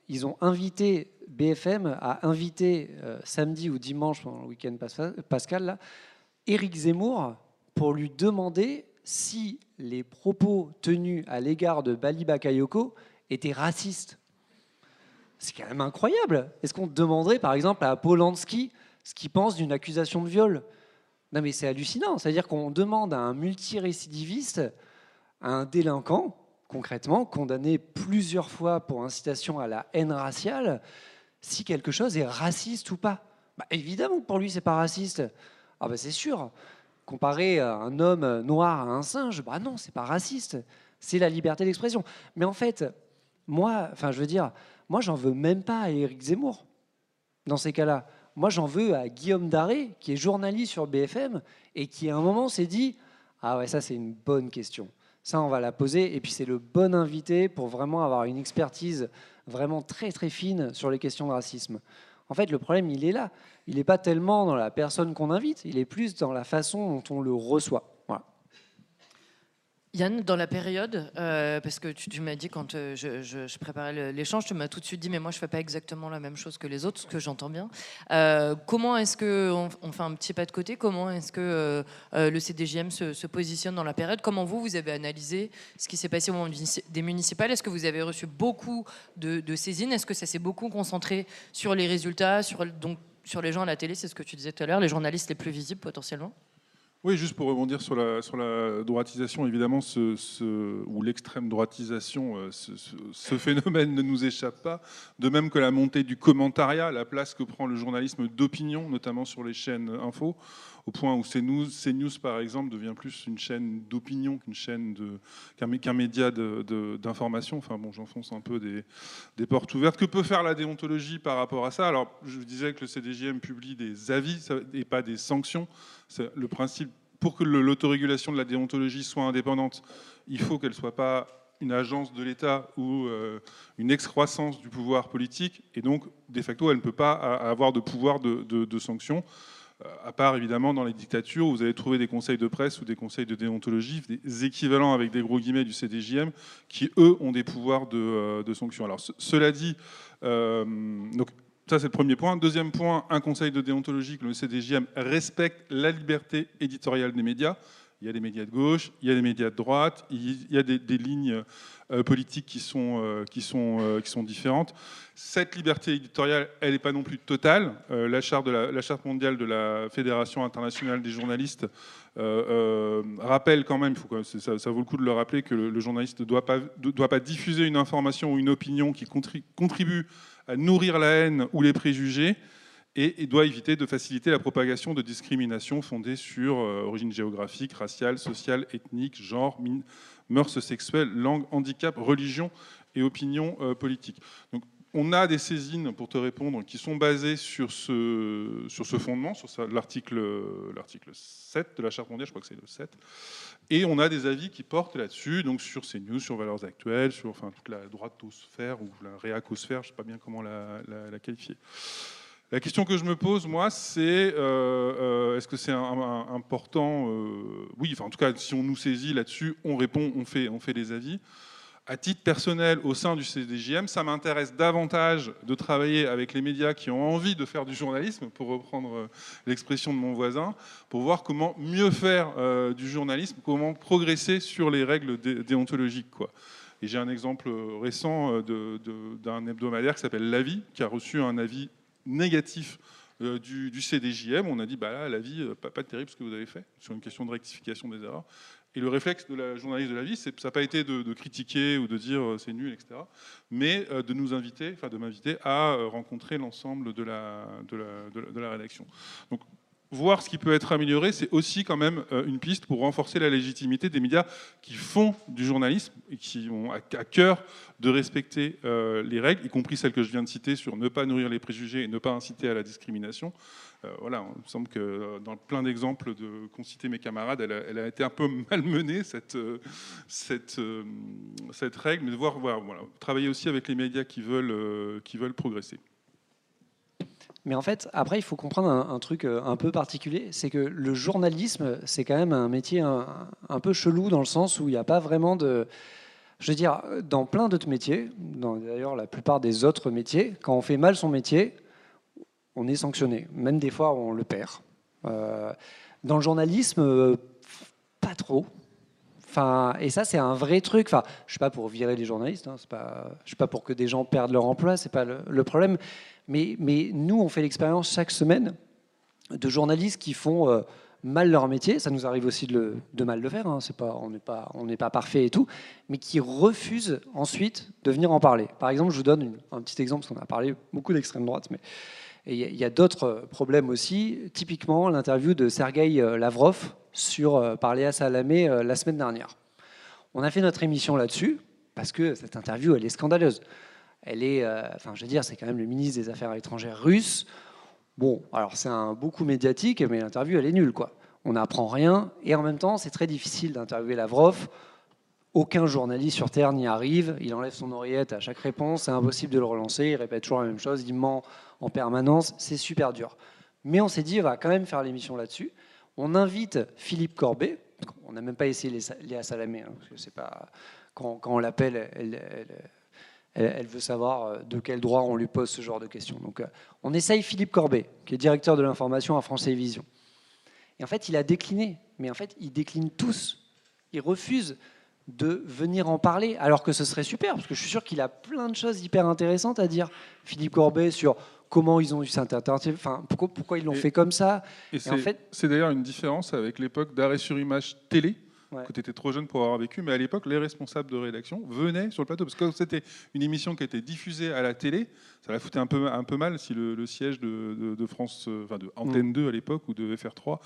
ils ont invité BFM à inviter samedi ou dimanche pendant le week-end pascal là, Éric Zemmour pour lui demander si les propos tenus à l'égard de Bali Bakayoko étaient racistes. C'est quand même incroyable. Est-ce qu'on demanderait par exemple à Polanski ce qu'il pense d'une accusation de viol ? Non mais c'est hallucinant. C'est-à-dire qu'on demande à un multirécidiviste, à un délinquant, concrètement, condamné plusieurs fois pour incitation à la haine raciale, si quelque chose est raciste ou pas. Évidemment que pour lui, c'est pas raciste. C'est sûr. Comparer un homme noir à un singe, non, c'est pas raciste. C'est la liberté d'expression. Mais en fait, moi, j'en veux même pas à Éric Zemmour dans ces cas-là. Moi, j'en veux à Guillaume Daré, qui est journaliste sur BFM et qui, à un moment, s'est dit « Ah ouais, ça, c'est une bonne question. Ça, on va la poser. » Et puis, c'est le bon invité pour vraiment avoir une expertise vraiment très, très fine sur les questions de racisme. En fait, le problème, il est là. Il n'est pas tellement dans la personne qu'on invite, il est plus dans la façon dont on le reçoit. Voilà. Yann, dans la période, parce que tu m'as dit quand je préparais l'échange, tu m'as tout de suite dit mais moi je fais pas exactement la même chose que les autres, ce que j'entends bien. Comment est-ce qu'on fait un petit pas de côté? Comment est-ce que le CDJM se positionne dans la période? Comment vous avez analysé ce qui s'est passé au moment des municipales? Est-ce que vous avez reçu beaucoup de saisines? Est-ce que ça s'est beaucoup concentré sur les résultats, sur les gens à la télé? C'est ce que tu disais tout à l'heure, les journalistes les plus visibles potentiellement? Oui, juste pour rebondir sur la droitisation, évidemment, ou l'extrême droitisation, ce phénomène ne nous échappe pas. De même que la montée du commentariat, la place que prend le journalisme d'opinion, notamment sur les chaînes info, au point où CNews, par exemple, devient plus une chaîne d'opinion qu'un média d'information. Enfin bon, j'enfonce un peu des portes ouvertes. Que peut faire la déontologie par rapport à ça? Alors, je disais que le CDJM publie des avis et pas des sanctions. C'est le principe. Pour que l'autorégulation de la déontologie soit indépendante, il faut qu'elle ne soit pas une agence de l'État ou une excroissance du pouvoir politique. Et donc, de facto, elle ne peut pas avoir de pouvoir de sanction. À part, évidemment, dans les dictatures, où vous allez trouver des conseils de presse ou des conseils de déontologie, des équivalents avec des gros guillemets du CDJM, qui, eux, ont des pouvoirs de sanction. Alors, cela dit, donc, ça, c'est le premier point. Deuxième point, un conseil de déontologie que le CDJM respecte la liberté éditoriale des médias. Il y a des médias de gauche, il y a des médias de droite, il y a des lignes politiques qui sont différentes. Cette liberté éditoriale, elle n'est pas non plus totale. La charte mondiale de la Fédération internationale des journalistes rappelle quand même, ça vaut le coup de le rappeler, que le journaliste ne doit pas diffuser une information ou une opinion qui contribue à nourrir la haine ou les préjugés, et doit éviter de faciliter la propagation de discriminations fondées sur origine géographique, raciale, sociale, ethnique, genre, mœurs sexuelles, langue, handicap, religion et opinion politique. Donc, on a des saisines, pour te répondre, qui sont basées sur ce fondement, sur l'article 7 de la Charte mondiale, je crois que c'est le 7. Et on a des avis qui portent là-dessus, donc sur CNews, sur Valeurs Actuelles, sur toute la droitosphère ou la réacosphère, je ne sais pas bien comment la qualifier. La question que je me pose, moi, c'est est-ce que c'est important Oui, en tout cas, si on nous saisit là-dessus, on répond, on fait des avis. À titre personnel, au sein du CDJM, ça m'intéresse davantage de travailler avec les médias qui ont envie de faire du journalisme, pour reprendre l'expression de mon voisin, pour voir comment mieux faire du journalisme, comment progresser sur les règles déontologiques, quoi. Et j'ai un exemple récent d'un hebdomadaire qui s'appelle La Vie, qui a reçu un avis négatif du CDJM. On a dit, bah là, La Vie, pas terrible ce que vous avez fait, sur une question de rectification des erreurs. Et le réflexe de la journaliste de La Vie, ça n'a pas été de critiquer ou de dire c'est nul, etc., mais de nous inviter, enfin de m'inviter à rencontrer l'ensemble de la rédaction. Donc, voir ce qui peut être amélioré, c'est aussi quand même une piste pour renforcer la légitimité des médias qui font du journalisme et qui ont à cœur de respecter les règles, y compris celles que je viens de citer sur ne pas nourrir les préjugés et ne pas inciter à la discrimination. Voilà, il me semble que dans plein d'exemples qu'ont cité mes camarades, elle a été un peu malmenée, cette règle, mais de voir, voilà, travailler aussi avec les médias qui veulent progresser. Mais en fait, après, il faut comprendre un truc un peu particulier, c'est que le journalisme, c'est quand même un métier un peu chelou dans le sens où il n'y a pas vraiment de... Je veux dire, dans plein d'autres métiers, d'ailleurs la plupart des autres métiers, quand on fait mal son métier, on est sanctionné. Même des fois, on le perd. Dans le journalisme, pas trop. Enfin, et ça, c'est un vrai truc. Enfin, je ne suis pas pour virer les journalistes, hein, je ne suis pas pour que des gens perdent leur emploi, ce n'est pas le problème. Mais nous, on fait l'expérience chaque semaine de journalistes qui font mal leur métier. Ça nous arrive aussi de mal le faire, hein. On n'est pas parfait et tout, mais qui refusent ensuite de venir en parler. Par exemple, je vous donne un petit exemple, parce qu'on a parlé beaucoup d'extrême droite, mais il y a d'autres problèmes aussi. Typiquement, l'interview de Sergueï Lavrov par Léa Salamé la semaine dernière. On a fait notre émission là-dessus, parce que cette interview, elle est scandaleuse. Elle est, je veux dire, c'est quand même le ministre des Affaires étrangères russe. Bon, alors c'est un beau coup médiatique, mais l'interview, elle est nulle, quoi. On n'apprend rien, et en même temps, c'est très difficile d'interviewer Lavrov. Aucun journaliste sur Terre n'y arrive. Il enlève son oreillette à chaque réponse. C'est impossible de le relancer. Il répète toujours la même chose. Il ment en permanence. C'est super dur. Mais on s'est dit, on va quand même faire l'émission là-dessus. On invite Philippe Corbet. On n'a même pas essayé Léa Salamé, hein, parce que c'est pas... Quand on l'appelle, elle veut savoir de quel droit on lui pose ce genre de questions. Donc, on essaye Philippe Corbet, qui est directeur de l'information à France Télévisions. Et en fait, il a décliné. Mais en fait, ils déclinent tous. Ils refusent de venir en parler, alors que ce serait super, parce que je suis sûr qu'il a plein de choses hyper intéressantes à dire, Philippe Corbet, sur comment ils ont eu cette alternative, enfin, pourquoi ils l'ont fait comme ça. Et en fait, c'est d'ailleurs une différence avec l'époque d'arrêt sur image télé, que tu étais trop jeune pour avoir vécu, mais à l'époque, les responsables de rédaction venaient sur le plateau, parce que c'était une émission qui était diffusée à la télé, ça la foutait un peu mal si le siège de France, enfin de Antenne 2 à l'époque, ou de FR3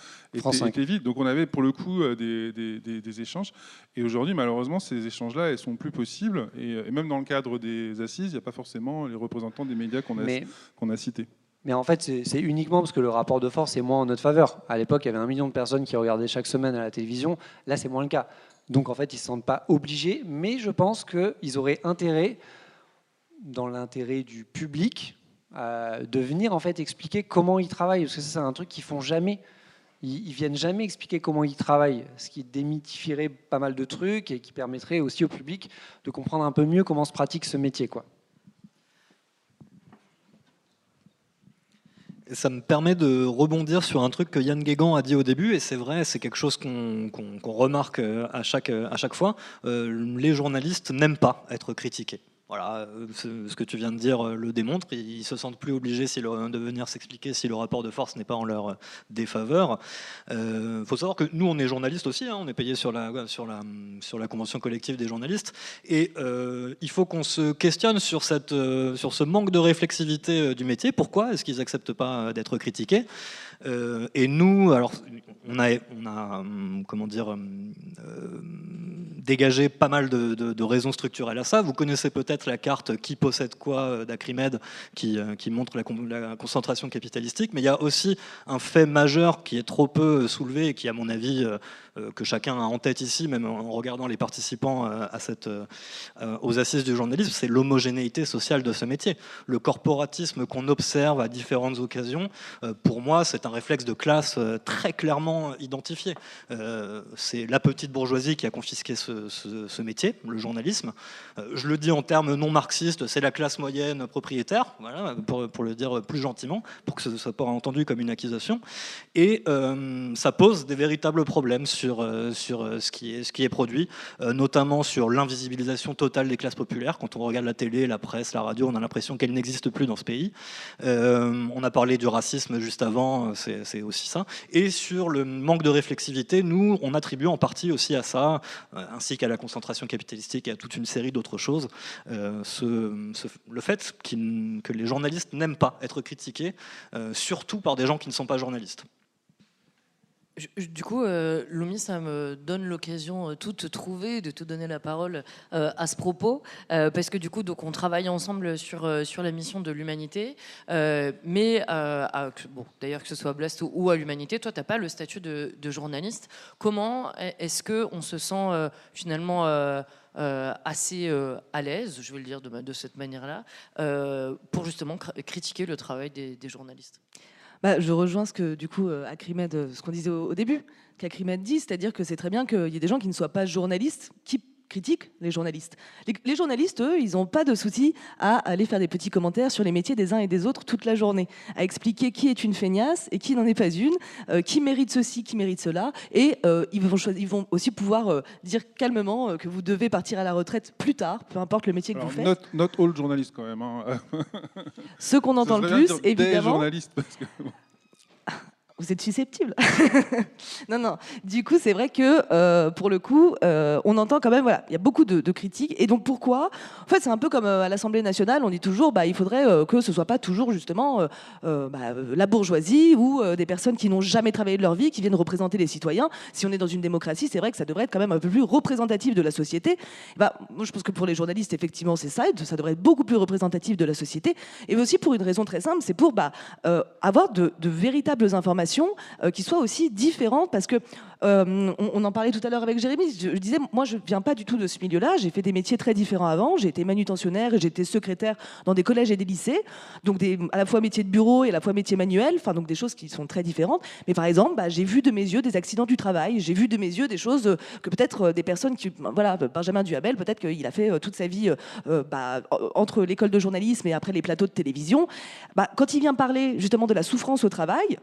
était vide. Donc on avait pour le coup des échanges, et aujourd'hui, malheureusement, ces échanges-là, elles sont plus possibles, et même dans le cadre des assises, il n'y a pas forcément les représentants des médias qu'on a cités. Mais en fait, c'est uniquement parce que le rapport de force est moins en notre faveur. À l'époque, il y avait 1 million de personnes qui regardaient chaque semaine à la télévision. Là, c'est moins le cas. Donc, en fait, ils ne se sentent pas obligés. Mais je pense qu'ils auraient intérêt, dans l'intérêt du public, de venir en fait expliquer comment ils travaillent. Parce que ça, c'est un truc qu'ils font jamais. Ils viennent jamais expliquer comment ils travaillent, ce qui démystifierait pas mal de trucs et qui permettrait aussi au public de comprendre un peu mieux comment se pratique ce métier, quoi. Ça me permet de rebondir sur un truc que Yann Guégan a dit au début, et c'est vrai, c'est quelque chose qu'on remarque à chaque fois. Les journalistes n'aiment pas être critiqués. Voilà, ce que tu viens de dire le démontre. Ils ne se sentent plus obligés de venir s'expliquer si le rapport de force n'est pas en leur défaveur. Faut savoir que nous, on est journalistes aussi, hein, on est payé sur la convention collective des journalistes, et il faut qu'on se questionne sur ce manque de réflexivité du métier. Pourquoi est-ce qu'ils n'acceptent pas d'être critiqués ? Et nous, alors, on a comment dire, dégagé pas mal de raisons structurelles à ça. Vous connaissez peut-être la carte qui possède quoi d'Acrimed, qui montre la concentration capitalistique, mais il y a aussi un fait majeur qui est trop peu soulevé et qui, à mon avis, que chacun a en tête ici, même en regardant les participants aux assises du journalisme, c'est l'homogénéité sociale de ce métier. Le corporatisme qu'on observe à différentes occasions, pour moi, c'est un réflexe de classe très clairement identifié. C'est la petite bourgeoisie qui a confisqué ce métier, le journalisme. Je le dis en termes terme non marxiste, c'est la classe moyenne propriétaire, voilà, pour le dire plus gentiment, pour que ce ne soit pas entendu comme une accusation. Et ça pose des véritables problèmes sur ce qui est produit, notamment sur l'invisibilisation totale des classes populaires. Quand on regarde la télé, la presse, la radio, on a l'impression qu'elles n'existent plus dans ce pays. On a parlé du racisme juste avant, c'est aussi ça. Et sur le manque de réflexivité, nous, on attribue en partie aussi à ça, ainsi qu'à la concentration capitalistique et à toute une série d'autres choses, le fait que les journalistes n'aiment pas être critiqués, surtout par des gens qui ne sont pas journalistes. Du coup, Loumi, ça me donne l'occasion toute trouvée de te donner la parole à ce propos, parce que du coup, donc, on travaille ensemble sur la mission de l'Humanité, mais bon, d'ailleurs que ce soit à Blast ou à l'Humanité, toi, tu n'as pas le statut de journaliste. Comment est-ce qu'on se sent finalement assez à l'aise, je vais le dire de cette manière-là, pour justement critiquer le travail des journalistes? Je rejoins ce que, du coup, Acrimed, ce qu'on disait au début, qu'Acrimed dit, c'est-à-dire que c'est très bien qu'il y ait des gens qui ne soient pas journalistes, qui critiquent les journalistes. Les journalistes, eux, ils n'ont pas de souci à aller faire des petits commentaires sur les métiers des uns et des autres toute la journée, à expliquer qui est une feignasse et qui n'en est pas une, qui mérite ceci, qui mérite cela, et ils vont aussi pouvoir dire calmement que vous devez partir à la retraite plus tard, peu importe le métier que vous faites. Not all journalistes quand même. Hein. Ceux qu'on entend le plus, évidemment. Des journalistes, parce que... Vous êtes susceptible. Non. Du coup, c'est vrai que pour le coup, on entend quand même, voilà, il y a beaucoup de critiques. Et donc pourquoi ? En fait, c'est un peu comme à l'Assemblée nationale, on dit toujours, il faudrait que ce soit pas toujours justement la bourgeoisie ou des personnes qui n'ont jamais travaillé de leur vie, qui viennent représenter les citoyens. Si on est dans une démocratie, c'est vrai que ça devrait être quand même un peu plus représentatif de la société. Moi, je pense que pour les journalistes, effectivement, c'est ça. Ça devrait être beaucoup plus représentatif de la société. Et aussi pour une raison très simple, c'est pour avoir de véritables informations qui soient aussi différentes, parce que on en parlait tout à l'heure avec Jérémy, je disais, moi je viens pas du tout de ce milieu-là, j'ai fait des métiers très différents avant, j'ai été manutentionnaire et j'ai été secrétaire dans des collèges et des lycées, donc à la fois métier de bureau et à la fois métier manuel, enfin donc des choses qui sont très différentes, mais par exemple j'ai vu de mes yeux des accidents du travail, j'ai vu de mes yeux des choses que peut-être des personnes qui, voilà, Benjamin Duhamel, peut-être qu'il a fait toute sa vie entre l'école de journalisme et après les plateaux de télévision, quand il vient parler justement de la souffrance au travail,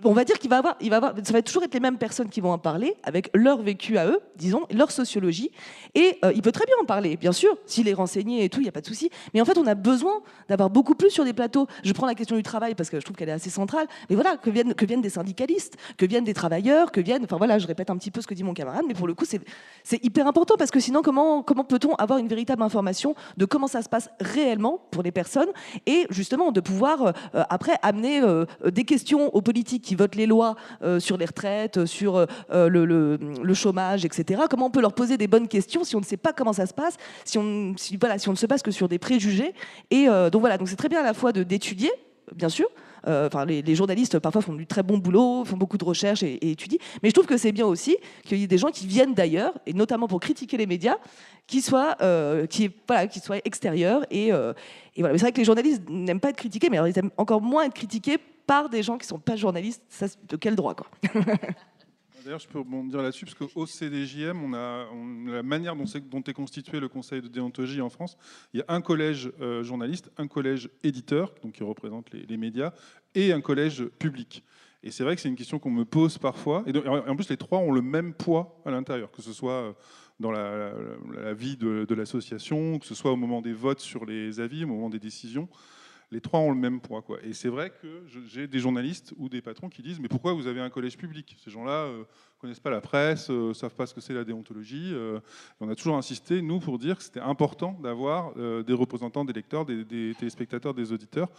on va dire qu'il va avoir, ça va toujours être les mêmes personnes qui vont en parler avec leur vécu à eux, disons, leur sociologie. Et il peut très bien en parler, bien sûr, s'il est renseigné et tout, il n'y a pas de souci. Mais en fait, on a besoin d'avoir beaucoup plus sur des plateaux. Je prends la question du travail parce que je trouve qu'elle est assez centrale. Mais voilà, que viennent des syndicalistes, que viennent des travailleurs, enfin voilà, je répète un petit peu ce que dit mon camarade, mais pour le coup, c'est hyper important parce que sinon, comment peut-on avoir une véritable information de comment ça se passe réellement pour les personnes et justement de pouvoir après amener des questions aux politiques qui votent les lois sur les retraites, sur le chômage, etc. Comment on peut leur poser des bonnes questions si on ne sait pas comment ça se passe, si on ne se base que sur des préjugés. Et donc voilà, donc c'est très bien à la fois d'étudier, bien sûr. Les journalistes parfois font du très bon boulot, font beaucoup de recherches et étudient, mais je trouve que c'est bien aussi qu'il y ait des gens qui viennent d'ailleurs, et notamment pour critiquer les médias, qui soient extérieurs. Et voilà. Mais c'est vrai que les journalistes n'aiment pas être critiqués, mais alors ils aiment encore moins être critiqués par des gens qui ne sont pas journalistes. Ça, de quel droit, quoi. D'ailleurs, je peux rebondir là-dessus, parce qu'au CDJM, la manière dont est constitué le conseil de déontologie en France, il y a un collège journaliste, un collège éditeur, donc qui représente les médias, et un collège public. Et c'est vrai que c'est une question qu'on me pose parfois. Et en plus, les trois ont le même poids à l'intérieur, que ce soit dans la vie de l'association, que ce soit au moment des votes sur les avis, au moment des décisions. Les trois ont le même poids, quoi. Et c'est vrai que j'ai des journalistes ou des patrons qui disent « Mais pourquoi vous avez un collège public ? Ces gens-là ne connaissent pas la presse, ne savent pas ce que c'est la déontologie. » On a toujours insisté, nous, pour dire que c'était important d'avoir des représentants des lecteurs, des téléspectateurs, des auditeurs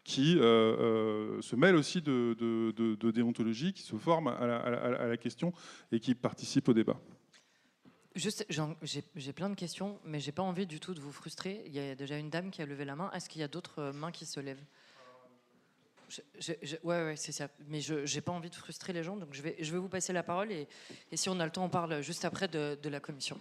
qui se mêlent aussi de déontologie, qui se forment à la question et qui participent au débat. J'ai plein de questions, mais j'ai pas envie du tout de vous frustrer. Il y a déjà une dame qui a levé la main. Est-ce qu'il y a d'autres mains qui se lèvent ? Ouais, c'est ça. Mais j'ai pas envie de frustrer les gens, donc je vais vous passer la parole et si on a le temps, on parle juste après de la commission.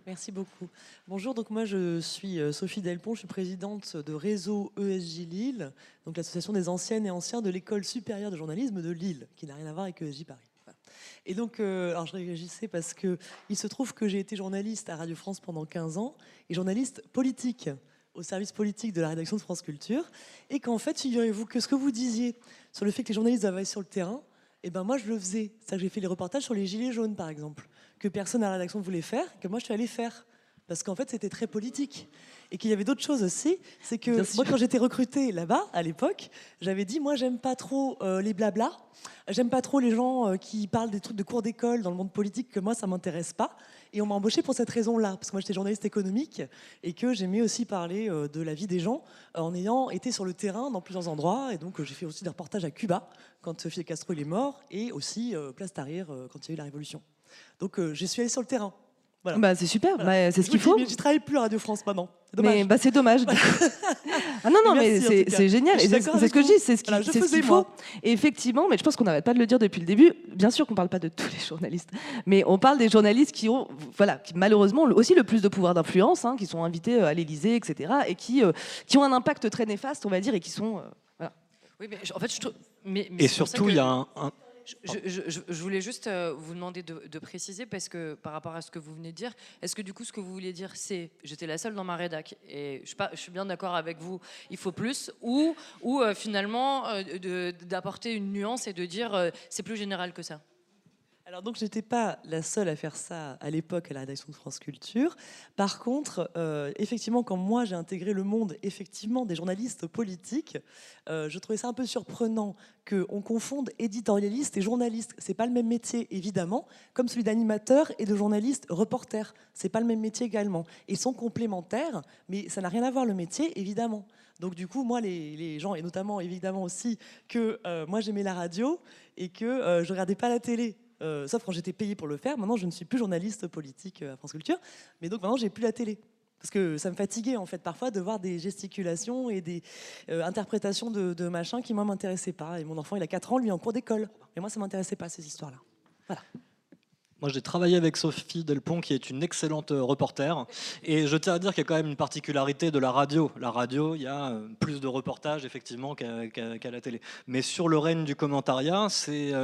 Merci beaucoup. Bonjour, donc moi je suis Sophie Delpont, je suis présidente de Réseau ESJ Lille, donc l'association des anciennes et anciens de l'École supérieure de journalisme de Lille, qui n'a rien à voir avec ESJ Paris. Voilà. Et donc, alors je réagissais parce que il se trouve que j'ai été journaliste à Radio France pendant 15 ans et journaliste politique au service politique de la rédaction de France Culture. Et qu'en fait, figurez-vous que ce que vous disiez sur le fait que les journalistes doivent aller sur le terrain, eh ben moi je le faisais. C'est-à-dire que j'ai fait les reportages sur les gilets jaunes, par exemple, que personne à la rédaction ne voulait faire, que moi je suis allée faire. Parce qu'en fait, c'était très politique. Et qu'il y avait d'autres choses aussi. C'est que moi, quand j'étais recrutée là-bas, à l'époque, j'avais dit, moi, j'aime pas trop les blablas. J'aime pas trop les gens qui parlent des trucs de cours d'école dans le monde politique, que moi, ça m'intéresse pas. Et on m'a embauchée pour cette raison-là. Parce que moi, j'étais journaliste économique et que j'aimais aussi parler de la vie des gens en ayant été sur le terrain dans plusieurs endroits. Et donc, j'ai fait aussi des reportages à Cuba, quand Fidel Castro il est mort, et aussi Place Tahrir, quand il y a eu la Révolution. Donc, je suis allée sur le terrain. Voilà. Bah, c'est super, Voilà. bah, c'est ce qu'il faut. Mais j'y travaille plus à Radio France maintenant. C'est dommage. Mais bah, c'est dommage. du coup. Ah non, mais Merci, en tout cas. c'est génial. Je suis Et c'est d'accord ce que je avec dis, c'est ce Voilà, je c'est ce faisais, qu'il moi. faut. Et effectivement, mais je pense qu'on n'arrête pas de le dire depuis le début. Bien sûr qu'on ne parle pas de tous les journalistes, mais on parle des journalistes qui ont, voilà, qui malheureusement ont aussi le plus de pouvoir d'influence, hein, qui sont invités à l'Élysée, etc., et qui ont un impact très néfaste, on va dire, et qui sont. Voilà. Oui, mais en fait, je trouve. Mais Et c'est pour ça surtout, que il y a un, je voulais juste vous demander de préciser, parce que par rapport à ce que vous venez de dire, est-ce que du coup ce que vous vouliez dire c'est j'étais la seule dans ma rédac et je suis bien d'accord avec vous, il faut plus, ou finalement d'apporter une nuance et de dire c'est plus général que ça? Alors donc j'étais pas la seule à faire ça à l'époque à la rédaction de France Culture. Par contre, effectivement, quand moi j'ai intégré le monde effectivement des journalistes politiques, je trouvais ça un peu surprenant qu'on confonde éditorialiste et journaliste. C'est pas le même métier évidemment, comme celui d'animateur et de journaliste reporter. C'est pas le même métier également. Ils sont complémentaires, mais ça n'a rien à voir le métier évidemment. Donc du coup, moi, les gens, et notamment évidemment aussi que moi j'aimais la radio et que je regardais pas la télé. Sauf quand j'étais payée pour le faire. Maintenant, je ne suis plus journaliste politique à France Culture, mais donc maintenant, j'ai plus la télé. Parce que ça me fatiguait, en fait, parfois, de voir des gesticulations et des interprétations de machins qui, moi, m'intéressaient pas. Et mon enfant, il a 4 ans, lui, en cours d'école. Et moi, ça m'intéressait pas, ces histoires-là. Voilà. Moi, j'ai travaillé avec Sophie Delpont, qui est une excellente reporter. Et je tiens à dire qu'il y a quand même une particularité de la radio. La radio, il y a plus de reportages, effectivement, qu'à la télé. Mais sur le règne du commentariat,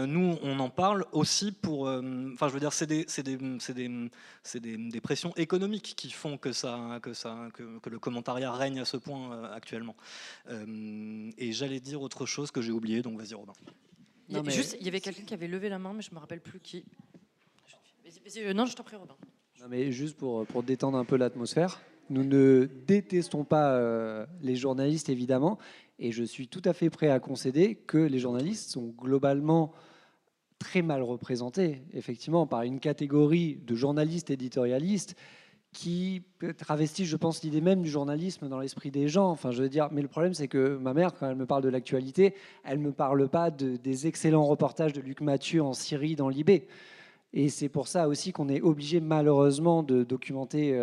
nous, on en parle aussi pour... Enfin, je veux dire, c'est des pressions économiques qui font que le commentariat règne à ce point actuellement. Et j'allais dire autre chose que j'ai oublié, donc vas-y, Robin. Il y avait quelqu'un qui avait levé la main, mais je me rappelle plus qui. Non, je t'en prie, Robin. Non, mais juste pour détendre un peu l'atmosphère, nous ne détestons pas les journalistes, évidemment, et je suis tout à fait prêt à concéder que les journalistes sont globalement très mal représentés, effectivement, par une catégorie de journalistes éditorialistes qui travestissent, je pense, l'idée même du journalisme dans l'esprit des gens. Enfin, je veux dire, mais le problème, c'est que ma mère, quand elle me parle de l'actualité, elle ne me parle pas des excellents reportages de Luc Mathieu en Syrie, dans Libé. Et c'est pour ça aussi qu'on est obligé malheureusement de documenter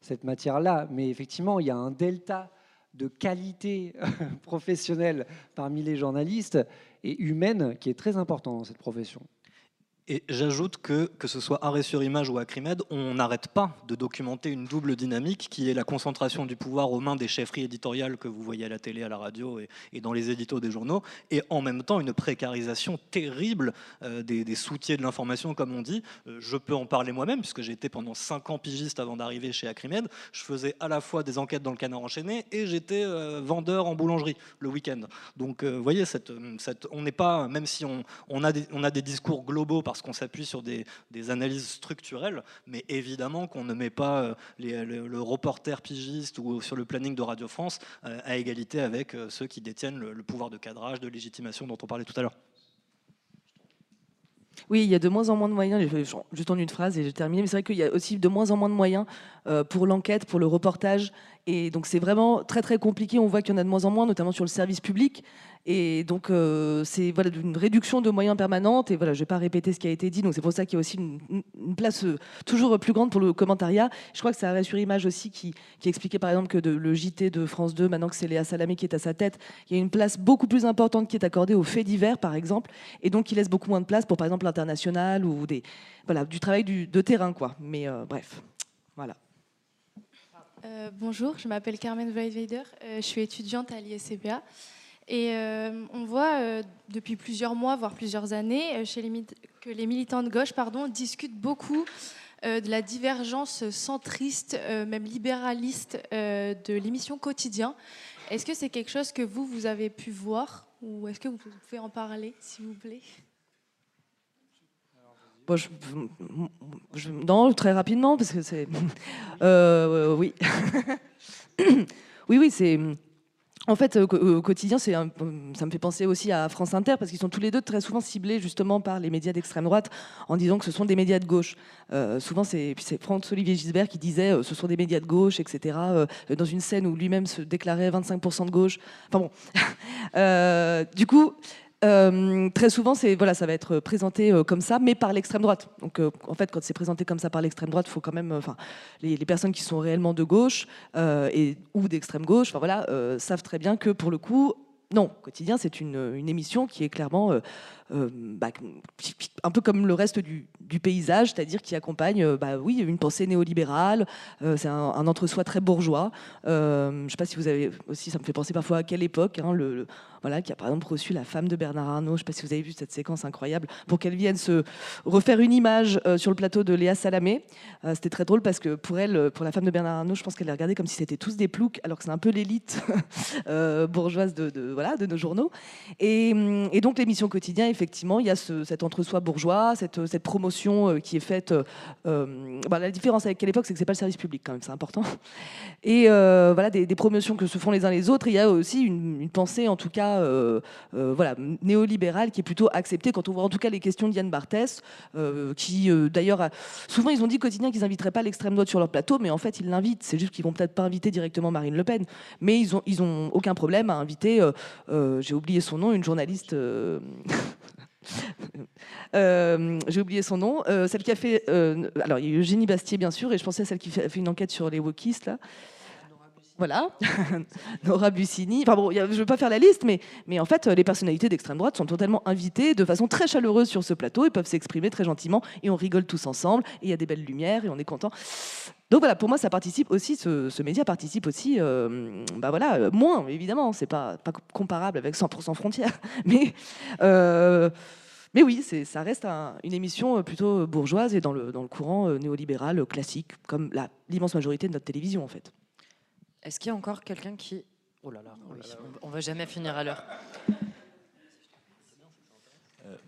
cette matière-là. Mais effectivement, il y a un delta de qualité professionnelle parmi les journalistes et humaine qui est très important dans cette profession. Et j'ajoute que ce soit Arrêt sur Image ou Acrimed, on n'arrête pas de documenter une double dynamique qui est la concentration du pouvoir aux mains des chefferies éditoriales que vous voyez à la télé, à la radio et dans les éditos des journaux, et en même temps une précarisation terrible des soutiers de l'information, comme on dit. Je peux en parler moi-même, puisque j'ai été pendant 5 ans pigiste avant d'arriver chez Acrimed. Je faisais à la fois des enquêtes dans le Canard enchaîné et j'étais vendeur en boulangerie le week-end. Donc vous voyez, on n'est pas, même si on a des discours globaux parce qu'on s'appuie sur des analyses structurelles, mais évidemment qu'on ne met pas le reporter pigiste ou sur le planning de Radio France à égalité avec ceux qui détiennent le pouvoir de cadrage, de légitimation dont on parlait tout à l'heure. Oui, il y a de moins en moins de moyens, juste en une phrase et j'ai terminé, mais c'est vrai qu'il y a aussi de moins en moins de moyens pour l'enquête, pour le reportage, et donc c'est vraiment très très compliqué, on voit qu'il y en a de moins en moins, notamment sur le service public, et donc c'est voilà, une réduction de moyens permanente, et voilà, je ne vais pas répéter ce qui a été dit, donc c'est pour ça qu'il y a aussi une place toujours plus grande pour le commentariat. Je crois que c'est Arrêt sur Image aussi qui expliquait par exemple que le JT de France 2, maintenant que c'est Léa Salamé qui est à sa tête, il y a une place beaucoup plus importante qui est accordée aux faits divers par exemple, et donc il laisse beaucoup moins de place pour par exemple l'international ou du travail de terrain, quoi. Mais bref, voilà. Bonjour, je m'appelle Carmen Weidweider, je suis étudiante à l'ISCPA Et on voit depuis plusieurs mois, voire plusieurs années, que les militants de gauche discutent beaucoup de la divergence centriste, même libéraliste de l'émission Quotidien. Est-ce que c'est quelque chose que vous avez pu voir ou est-ce que vous pouvez en parler, s'il vous plaît ? Bon, non, très rapidement, parce que c'est... oui. oui, c'est... En fait, au quotidien, ça me fait penser aussi à France Inter, parce qu'ils sont tous les deux très souvent ciblés justement par les médias d'extrême droite, en disant que ce sont des médias de gauche. Souvent, c'est François-Olivier Gisbert qui disait ce sont des médias de gauche, etc., dans une scène où lui-même se déclarait 25% de gauche. Enfin bon. Du coup... très souvent, ça va être présenté comme ça, mais par l'extrême droite. Donc, en fait, quand c'est présenté comme ça par l'extrême droite, il faut quand même, les personnes qui sont réellement de gauche ou d'extrême gauche, savent très bien que pour le coup, non, Quotidien, c'est une émission qui est clairement un peu comme le reste du paysage, c'est-à-dire qui accompagne, une pensée néolibérale. C'est un entre-soi très bourgeois. Je ne sais pas si vous avez aussi, ça me fait penser parfois à quelle époque, qui a par exemple reçu la femme de Bernard Arnault. Je ne sais pas si vous avez vu cette séquence incroyable, pour qu'elle vienne se refaire une image sur le plateau de Léa Salamé. C'était très drôle parce que pour la femme de Bernard Arnault, je pense qu'elle les regardait comme si c'était tous des ploucs, alors que c'est un peu l'élite bourgeoise de nos journaux. Et donc l'émission Quotidien, effectivement, il y a cet entre-soi bourgeois, cette promotion qui est faite. La différence avec quelle époque, c'est que c'est pas le service public quand même, c'est important. Et des promotions que se font les uns les autres. Et il y a aussi une pensée, en tout cas, néolibérale, qui est plutôt acceptée quand on voit en tout cas les questions d'Yann Barthès, qui d'ailleurs, souvent ils ont dit Quotidien qu'ils n'inviteraient pas l'extrême droite sur leur plateau, mais en fait ils l'invitent. C'est juste qu'ils vont peut-être pas inviter directement Marine Le Pen, mais ils ont aucun problème à inviter, j'ai oublié son nom, une journaliste. J'ai oublié son nom, celle qui a fait. Alors il y a eu Eugénie Bastier bien sûr, et je pensais à celle qui a fait une enquête sur les wokistes là. Voilà, Nora Bussini. Enfin bon, je ne veux pas faire la liste, mais en fait, les personnalités d'extrême droite sont totalement invitées de façon très chaleureuse sur ce plateau. Ils peuvent s'exprimer très gentiment et on rigole tous ensemble. Et il y a des belles lumières et on est content. Donc voilà, pour moi, ça participe aussi. Ce média participe aussi. Moins évidemment, c'est pas comparable avec 100% Frontières, mais oui, ça reste une émission plutôt bourgeoise et dans le courant néolibéral classique, comme l'immense majorité de notre télévision en fait. Est-ce qu'il y a encore quelqu'un qui... Oh là là, on va jamais finir à l'heure.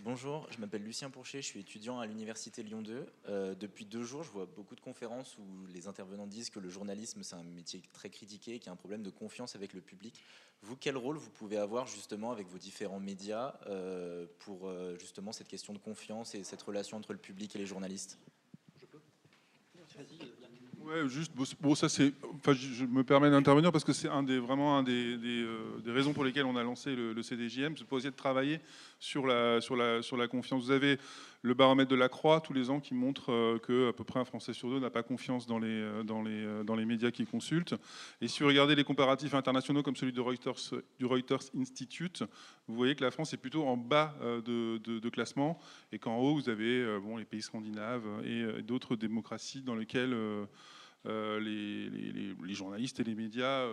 Bonjour, je m'appelle Lucien Pourchet, je suis étudiant à l'université Lyon 2. Depuis 2 jours, je vois beaucoup de conférences où les intervenants disent que le journalisme, c'est un métier très critiqué, qu'il y a un problème de confiance avec le public. Vous, quel rôle vous pouvez avoir justement avec vos différents médias pour justement cette question de confiance et cette relation entre le public et les journalistes ? Ouais, juste, ça c'est. Enfin, je me permets d'intervenir parce que c'est vraiment un des raisons pour lesquelles on a lancé le CDJM, c'est pour essayer de travailler sur la confiance. Vous avez le baromètre de la Croix tous les ans qui montre que à peu près un Français sur 2 n'a pas confiance dans les médias qu'il consulte. Et si vous regardez les comparatifs internationaux comme celui du Reuters Institute, vous voyez que la France est plutôt en bas de classement et qu'en haut vous avez les pays scandinaves et d'autres démocraties dans lesquelles les journalistes et les médias,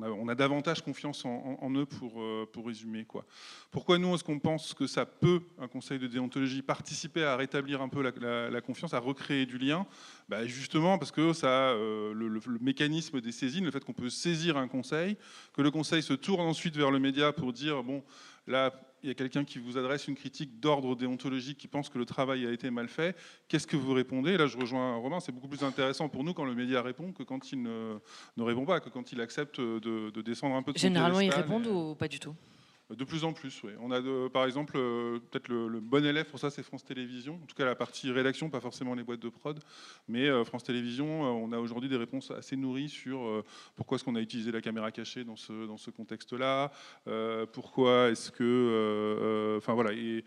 on a davantage confiance en eux pour résumer, quoi. Pourquoi nous, est-ce qu'on pense que ça peut, un conseil de déontologie, participer à rétablir un peu la confiance, à recréer du lien ? Justement parce que ça, le mécanisme des saisines, le fait qu'on peut saisir un conseil, que le conseil se tourne ensuite vers le média pour dire, bon, là, il y a quelqu'un qui vous adresse une critique d'ordre déontologique qui pense que le travail a été mal fait. Qu'est-ce que vous répondez ? Là, je rejoins Romain, c'est beaucoup plus intéressant pour nous quand le média répond que quand il ne répond pas, que quand il accepte de descendre un peu de son Généralement, ils piédestal. répondent ou pas du tout ? De plus en plus, oui. On a par exemple, peut-être le bon élève pour ça, c'est France Télévisions. En tout cas, la partie rédaction, pas forcément les boîtes de prod. Mais France Télévisions, on a aujourd'hui des réponses assez nourries sur pourquoi est-ce qu'on a utilisé la caméra cachée dans ce contexte-là. Pourquoi est-ce que... Et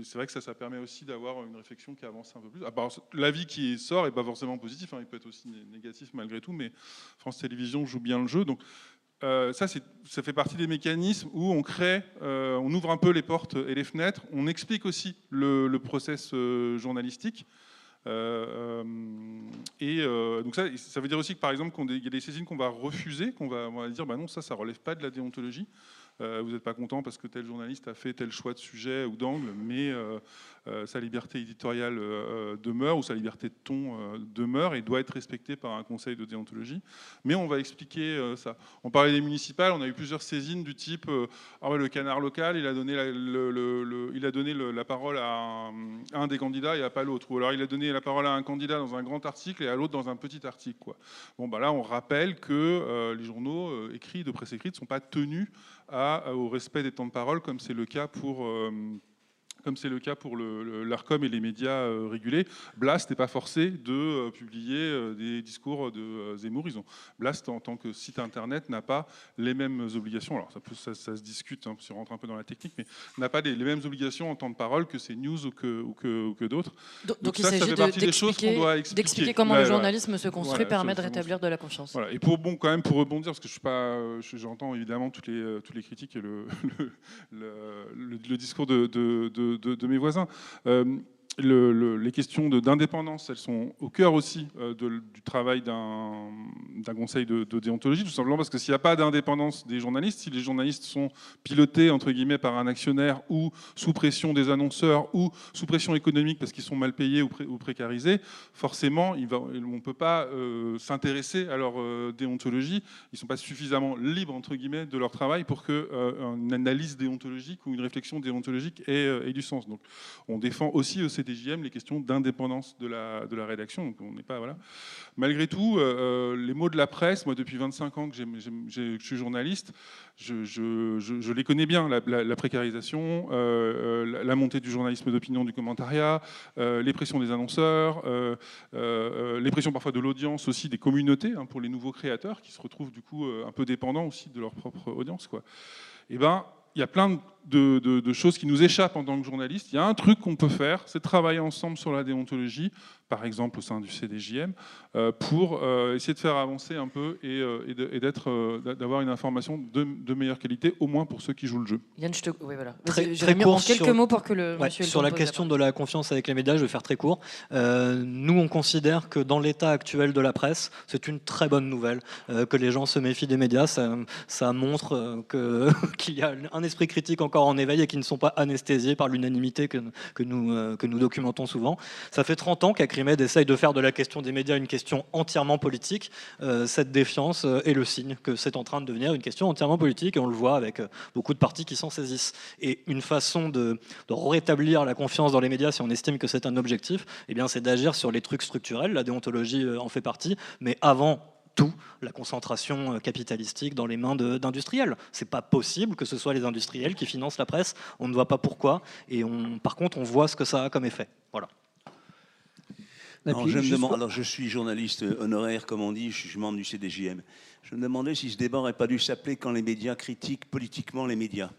c'est vrai que ça permet aussi d'avoir une réflexion qui avance un peu plus. L'avis qui sort n'est pas forcément positif, il peut être aussi négatif malgré tout, mais France Télévisions joue bien le jeu. Donc, ça fait partie des mécanismes où on crée, on ouvre un peu les portes et les fenêtres, on explique aussi le process journalistique. Donc ça veut dire aussi que par exemple il y a des saisines qu'on va refuser, qu'on va dire non, ça relève pas de la déontologie. vous n'êtes pas content parce que tel journaliste a fait tel choix de sujet ou d'angle, mais sa liberté éditoriale demeure, ou sa liberté de ton demeure et doit être respectée par un conseil de déontologie. Mais on va expliquer ça. On parlait des municipales, on a eu plusieurs saisines du type ah ouais, le Canard local, il a donné la parole à un des candidats et à pas l'autre. Ou alors il a donné la parole à un candidat dans un grand article et à l'autre dans un petit article, quoi. Bon, bah là, on rappelle que les journaux écrits, de presse écrite, ne sont pas tenus au respect des temps de parole, comme c'est le cas pour l'ARCOM et les médias régulés. Blast n'est pas forcé de publier des discours de Zemmour. Blast, en tant que site internet, n'a pas les mêmes obligations. Alors ça se discute, hein, si on rentre un peu dans la technique, mais n'a pas les mêmes obligations en temps de parole que CNews ou que d'autres. Donc il ça s'agit fait partie des choses qu'on doit expliquer. d'expliquer comment le journalisme se construit, Voilà, permet de rétablir de la confiance. Voilà. Et pour rebondir, parce que j'entends évidemment toutes les critiques et le discours de mes voisins. Les questions d'indépendance, elles sont au cœur aussi du travail d'un conseil de déontologie, tout simplement parce que s'il n'y a pas d'indépendance des journalistes, si les journalistes sont pilotés entre guillemets par un actionnaire ou sous pression des annonceurs ou sous pression économique parce qu'ils sont mal payés ou précarisés, forcément on ne peut pas s'intéresser à leur déontologie. Ils ne sont pas suffisamment libres entre guillemets de leur travail pour qu'une analyse déontologique ou une réflexion déontologique ait du sens. Donc on défend aussi CDJM les questions d'indépendance de la rédaction. Donc on n'est pas, voilà. Malgré tout, les mots de la presse, moi depuis 25 ans que je suis journaliste, je les connais bien, la précarisation, la montée du journalisme d'opinion, du commentariat, les pressions des annonceurs, les pressions parfois de l'audience aussi, des communautés, hein, pour les nouveaux créateurs qui se retrouvent du coup un peu dépendants aussi de leur propre audience, quoi. Et ben, il y a plein de choses qui nous échappent en tant que journalistes. Il y a un truc qu'on peut faire, c'est de travailler ensemble sur la déontologie, par exemple au sein du CDJM, pour essayer de faire avancer un peu et d'avoir une information de meilleure qualité, au moins pour ceux qui jouent le jeu. Yann, oui, voilà. Très court en quelques mots pour que le monsieur sur la question de la confiance avec les médias, je vais faire très court. Nous, on considère que dans l'état actuel de la presse, c'est une très bonne nouvelle que les gens se méfient des médias. Ça montre qu'il y a un esprit critique encore en éveil et qui ne sont pas anesthésiés par l'unanimité que nous documentons souvent. Ça fait 30 ans qu'Acrimed essaye de faire de la question des médias une question entièrement politique. Cette défiance est le signe que c'est en train de devenir une question entièrement politique, et on le voit avec beaucoup de partis qui s'en saisissent. Et une façon de rétablir la confiance dans les médias, si on estime que c'est un objectif, eh bien, c'est d'agir sur les trucs structurels. La déontologie en fait partie, mais avant tout, la concentration capitalistique dans les mains d'industriels. C'est pas possible que ce soit les industriels qui financent la presse. On ne voit pas pourquoi. Et par contre, on voit ce que ça a comme effet. Voilà. Non, je me demande, alors je suis journaliste honoraire, comme on dit, je suis membre du CDJM. Je me demandais si ce débat n'aurait pas dû s'appeler quand les médias critiquent politiquement les médias.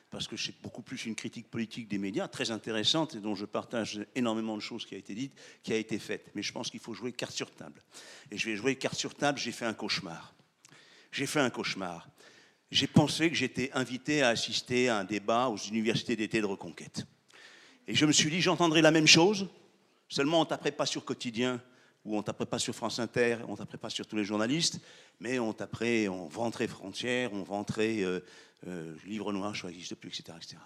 Parce que c'est beaucoup plus une critique politique des médias, très intéressante, et dont je partage énormément de choses qui a été dites, qui a été faite. Mais je pense qu'il faut jouer carte sur table. Et je vais jouer carte sur table, j'ai fait un cauchemar. J'ai pensé que j'étais invité à assister à un débat aux universités d'été de Reconquête. Et je me suis dit, j'entendrai la même chose, seulement on ne taperait pas sur Quotidien, ou on ne taperait pas sur France Inter, on ne taperait pas sur tous les journalistes, mais on vanterait Frontières, on vanterait Livre Noir, je crois qu'il n'existe plus, etc., etc.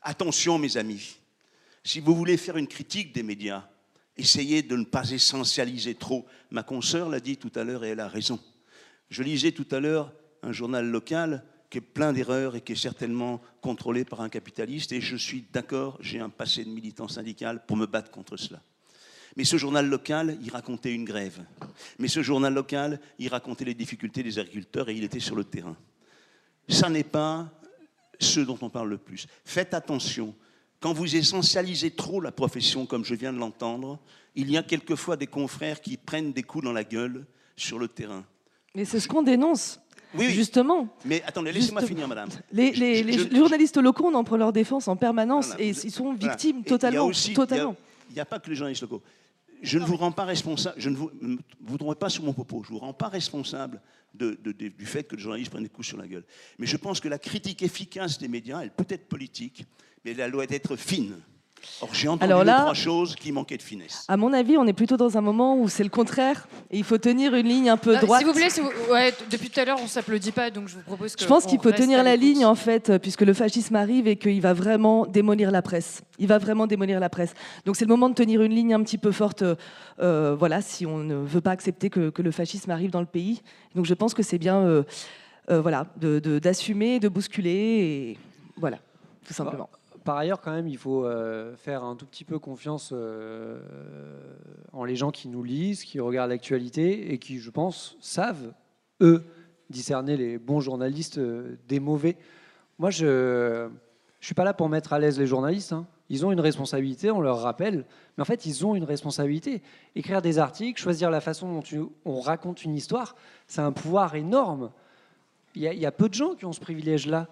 Attention, mes amis, si vous voulez faire une critique des médias, essayez de ne pas essentialiser trop. Ma consoeur l'a dit tout à l'heure et elle a raison. Je lisais tout à l'heure un journal local qui est plein d'erreurs et qui est certainement contrôlé par un capitaliste, et je suis d'accord, j'ai un passé de militant syndical pour me battre contre cela. Mais ce journal local, il racontait une grève. Mais ce journal local, il racontait les difficultés des agriculteurs et il était sur le terrain. Ça n'est pas ce dont on parle le plus. Faites attention. Quand vous essentialisez trop la profession, comme je viens de l'entendre, il y a quelquefois des confrères qui prennent des coups dans la gueule sur le terrain. Mais c'est ce qu'on dénonce. Oui, justement. Mais attendez, laissez-moi finir, madame. Les journalistes locaux, on en prend leur défense en permanence, voilà, et ils sont victimes totalement. Il n'y a pas que les journalistes locaux. Je ne vous rends pas responsable, je ne vous trouvez pas sur mon propos, je ne vous rends pas responsable du fait que les journalistes prennent des coups sur la gueule. Mais je pense que la critique efficace des médias, elle peut être politique, mais elle doit être fine. Or, j'ai entendu Alors là- deux, trois choses qui manquaient de finesse. À mon avis, on est plutôt dans un moment où c'est le contraire. Et il faut tenir une ligne un peu droite. S'il vous plaît, ouais, depuis tout à l'heure, on s'applaudit pas, donc je vous propose que. Je pense qu'il on faut reste tenir à la l'écoute. ligne, en fait, puisque le fascisme arrive et qu'il va vraiment démolir la presse. Il va vraiment démolir la presse. Donc c'est le moment de tenir une ligne un petit peu forte, voilà, si on ne veut pas accepter que le fascisme arrive dans le pays. Donc je pense que c'est bien, voilà, d'assumer, de bousculer, et voilà, tout simplement. Par ailleurs, quand même, il faut faire un tout petit peu confiance en les gens qui nous lisent, qui regardent l'actualité et qui, je pense, savent, eux, discerner les bons journalistes des mauvais. Moi, je ne suis pas là pour mettre à l'aise les journalistes. Hein. Ils ont une responsabilité, on leur rappelle. Mais en fait, ils ont une responsabilité. Écrire des articles, choisir la façon dont on raconte une histoire, c'est un pouvoir énorme. Il y a peu de gens qui ont ce privilège-là,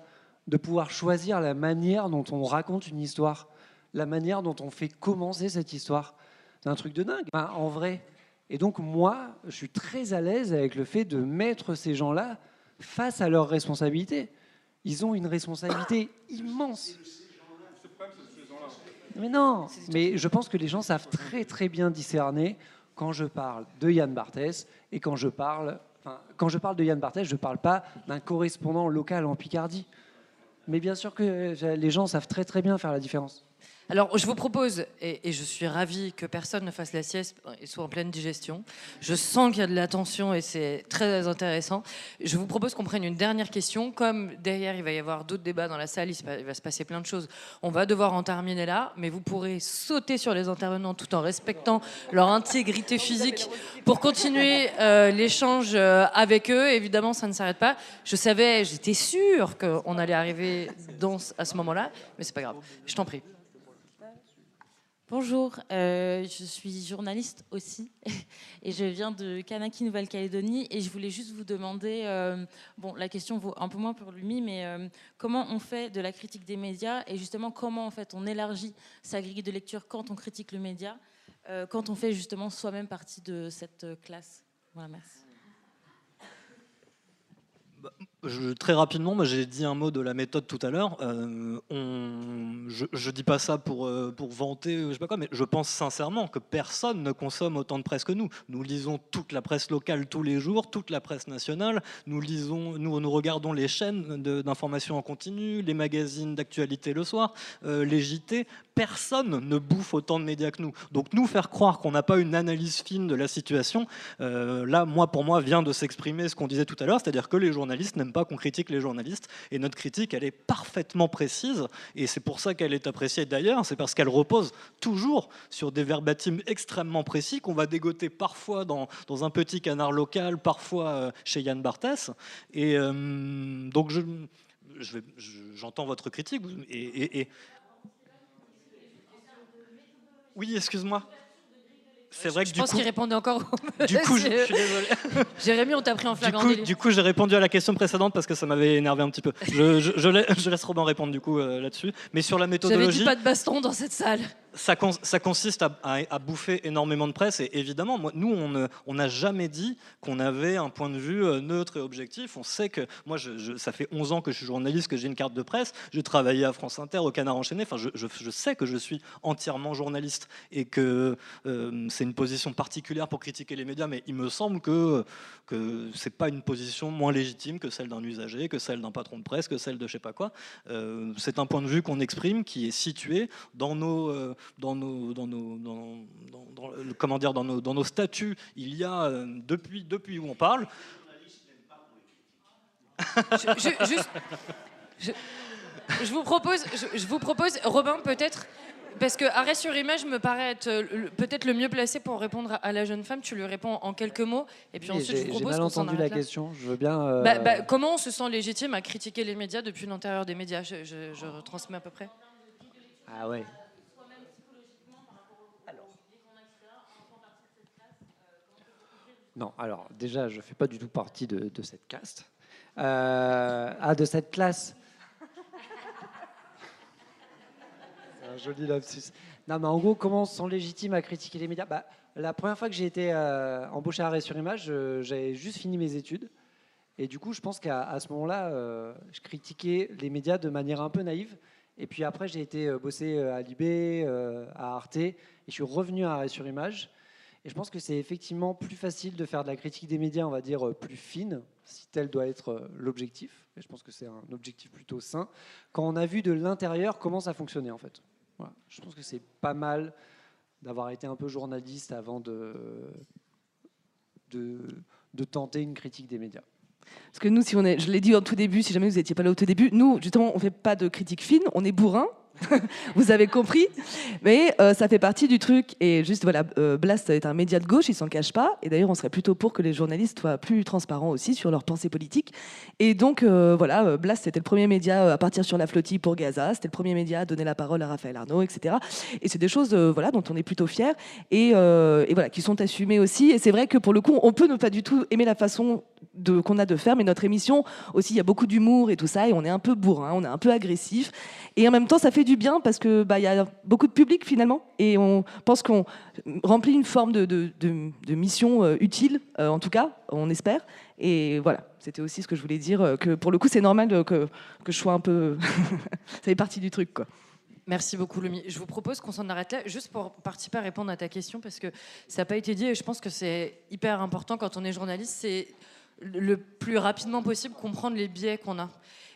de pouvoir choisir la manière dont on raconte une histoire, la manière dont on fait commencer cette histoire. C'est un truc de dingue, enfin, en vrai. Et donc moi, je suis très à l'aise avec le fait de mettre ces gens-là face à leurs responsabilités. Ils ont une responsabilité immense. Mais non, mais je pense que les gens savent très très bien discerner quand je parle de Yann Barthès et quand je parle de Yann Barthès, je ne parle pas d'un correspondant local en Picardie. Mais bien sûr que les gens savent très très bien faire la différence. Alors, je vous propose, et je suis ravie que personne ne fasse la sieste et soit en pleine digestion. Je sens qu'il y a de la tension et c'est très intéressant. Je vous propose qu'on prenne une dernière question. Comme derrière, il va y avoir d'autres débats dans la salle, il va se passer plein de choses. On va devoir en terminer là, mais vous pourrez sauter sur les intervenants tout en respectant leur intégrité physique pour continuer l'échange avec eux. Évidemment, ça ne s'arrête pas. J'étais sûre qu'on allait arriver à ce moment-là, mais c'est pas grave. Je t'en prie. Bonjour, je suis journaliste aussi et je viens de Kanaki, Nouvelle-Calédonie, et je voulais juste vous demander, bon, la question vaut un peu moins pour Lumi, mais comment on fait de la critique des médias et justement comment en fait on élargit sa grille de lecture quand on critique le média, quand on fait justement soi-même partie de cette classe. Voilà, merci. Très rapidement, moi j'ai dit un mot de la méthode tout à l'heure. Je dis pas ça pour vanter, je sais pas quoi, mais je pense sincèrement que personne ne consomme autant de presse que nous. Nous lisons toute la presse locale tous les jours, toute la presse nationale. Nous regardons les chaînes d'information en continu, les magazines d'actualité le soir, les JT. Personne ne bouffe autant de médias que nous. Donc nous faire croire qu'on n'a pas une analyse fine de la situation, là, pour moi, vient de s'exprimer ce qu'on disait tout à l'heure, c'est-à-dire que les journalistes n'aiment pas qu'on critique les journalistes, et notre critique, elle est parfaitement précise, et c'est pour ça qu'elle est appréciée d'ailleurs, c'est parce qu'elle repose toujours sur des verbatim extrêmement précis qu'on va dégoter parfois dans un petit canard local, parfois chez Yann Barthès, et donc j'entends votre critique, et oui, excuse-moi. C'est vrai que je pense qu'il répondait encore. Du coup, je suis désolé. Jérémy, on t'a pris en flagrant délit. Du coup, j'ai répondu à la question précédente parce que ça m'avait énervé un petit peu. Je laisse Robin répondre du coup là-dessus. Mais sur la méthodologie, j'avais dit pas de baston dans cette salle. Ça consiste à bouffer énormément de presse. Et évidemment, nous, on n'a jamais dit qu'on avait un point de vue neutre et objectif. On sait que moi, ça fait 11 ans que je suis journaliste, que j'ai une carte de presse. J'ai travaillé à France Inter, au Canard enchaîné. Enfin, je sais que je suis entièrement journaliste et que c'est une position particulière pour critiquer les médias. Mais il me semble que c'est pas une position moins légitime que celle d'un usager, que celle d'un patron de presse, que celle de je sais pas quoi. C'est un point de vue qu'on exprime, qui est situé dans nos statuts. Il y a depuis où on parle. Je vous propose, Robin, peut-être, parce que Arrêt sur image me paraît être peut-être le mieux placé pour répondre à la jeune femme. Tu lui réponds en quelques mots, et puis ensuite je vous propose j'ai mal qu'on s'en entendu arrête la là. question. Je veux bien. Comment on se sent légitime à critiquer les médias depuis l'intérieur des médias? Je retransmets à peu près. Ah ouais. Non, alors déjà, je ne fais pas du tout partie de cette caste. De cette classe. C'est un joli lapsus. Non, mais en gros, comment on se sent légitime à critiquer les médias? La première fois que j'ai été embauché à Arrêt sur Image, j'avais juste fini mes études. Et du coup, je pense qu'à ce moment-là, je critiquais les médias de manière un peu naïve. Et puis après, j'ai été bosser à Libé, à Arte, et je suis revenu à Arrêt sur Image. Et je pense que c'est effectivement plus facile de faire de la critique des médias, on va dire, plus fine, si tel doit être l'objectif. Et je pense que c'est un objectif plutôt sain, quand on a vu de l'intérieur comment ça fonctionnait, en fait. Voilà. Je pense que c'est pas mal d'avoir été un peu journaliste avant de tenter une critique des médias. Parce que nous, je l'ai dit au tout début, si jamais vous n'étiez pas là au tout début, nous, justement, on ne fait pas de critique fine, on est bourrin. Vous avez compris, mais ça fait partie du truc. Et juste voilà, Blast est un média de gauche, il s'en cache pas. Et d'ailleurs, on serait plutôt pour que les journalistes soient plus transparents aussi sur leurs pensées politiques. Et donc voilà, Blast c'était le premier média à partir sur la flottille pour Gaza, c'était le premier média à donner la parole à Raphaël Arnaud, etc. Et c'est des choses voilà dont on est plutôt fiers et voilà qui sont assumées aussi. Et c'est vrai que pour le coup, on peut ne pas du tout aimer la façon qu'on a de faire, mais notre émission aussi, il y a beaucoup d'humour et tout ça, et on est un peu bourrin, on est un peu agressif. Et en même temps, ça fait du bien parce que y a beaucoup de public finalement, et on pense qu'on remplit une forme de mission utile, en tout cas, on espère. Et voilà, c'était aussi ce que je voulais dire, que pour le coup, c'est normal que je sois un peu... ça fait partie du truc, quoi. Merci beaucoup, Lumi. Je vous propose qu'on s'en arrête là, juste pour participer à répondre à ta question, parce que ça n'a pas été dit, et je pense que c'est hyper important quand on est journaliste, c'est le plus rapidement possible comprendre les biais qu'on a.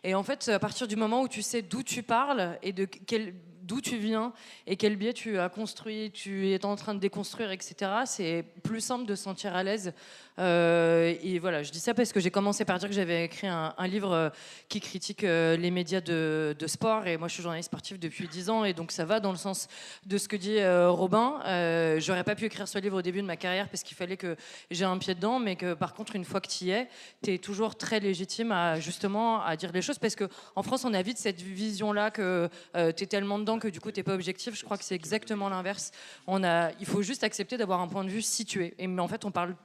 Et en fait, à partir du moment où tu sais d'où tu parles et d'où tu viens et quel biais tu as construit, tu es en train de déconstruire, etc., c'est plus simple de se sentir à l'aise. Et voilà, je dis ça parce que j'ai commencé par dire que j'avais écrit un livre qui critique les médias de sport, et moi je suis journaliste sportif depuis 10 ans, et donc ça va dans le sens de ce que dit Robin. J'aurais pas pu écrire ce livre au début de ma carrière parce qu'il fallait que j'ai un pied dedans, mais que par contre une fois que tu y es, tu es toujours très légitime à dire les choses, parce qu'en France on a vite cette vision-là que tu es tellement dedans que du coup tu n'es pas objectif. Je crois que c'est exactement l'inverse. Il faut juste accepter d'avoir un point de vue situé. Mais en fait on parle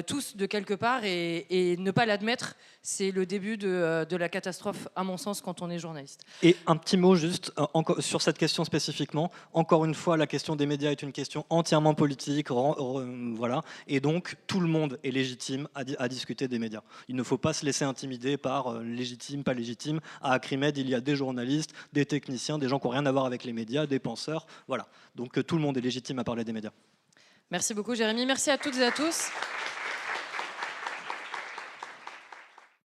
tous de quelque part, et ne pas l'admettre, c'est le début de la catastrophe, à mon sens, quand on est journaliste. Et un petit mot juste sur cette question spécifiquement. Encore une fois, la question des médias est une question entièrement politique, voilà, et donc tout le monde est légitime à discuter des médias. Il ne faut pas se laisser intimider par légitime, pas légitime. À Acrimed, il y a des journalistes, des techniciens, des gens qui n'ont rien à voir avec les médias, des penseurs, voilà. Donc tout le monde est légitime à parler des médias. Merci beaucoup, Jérémy. Merci à toutes et à tous.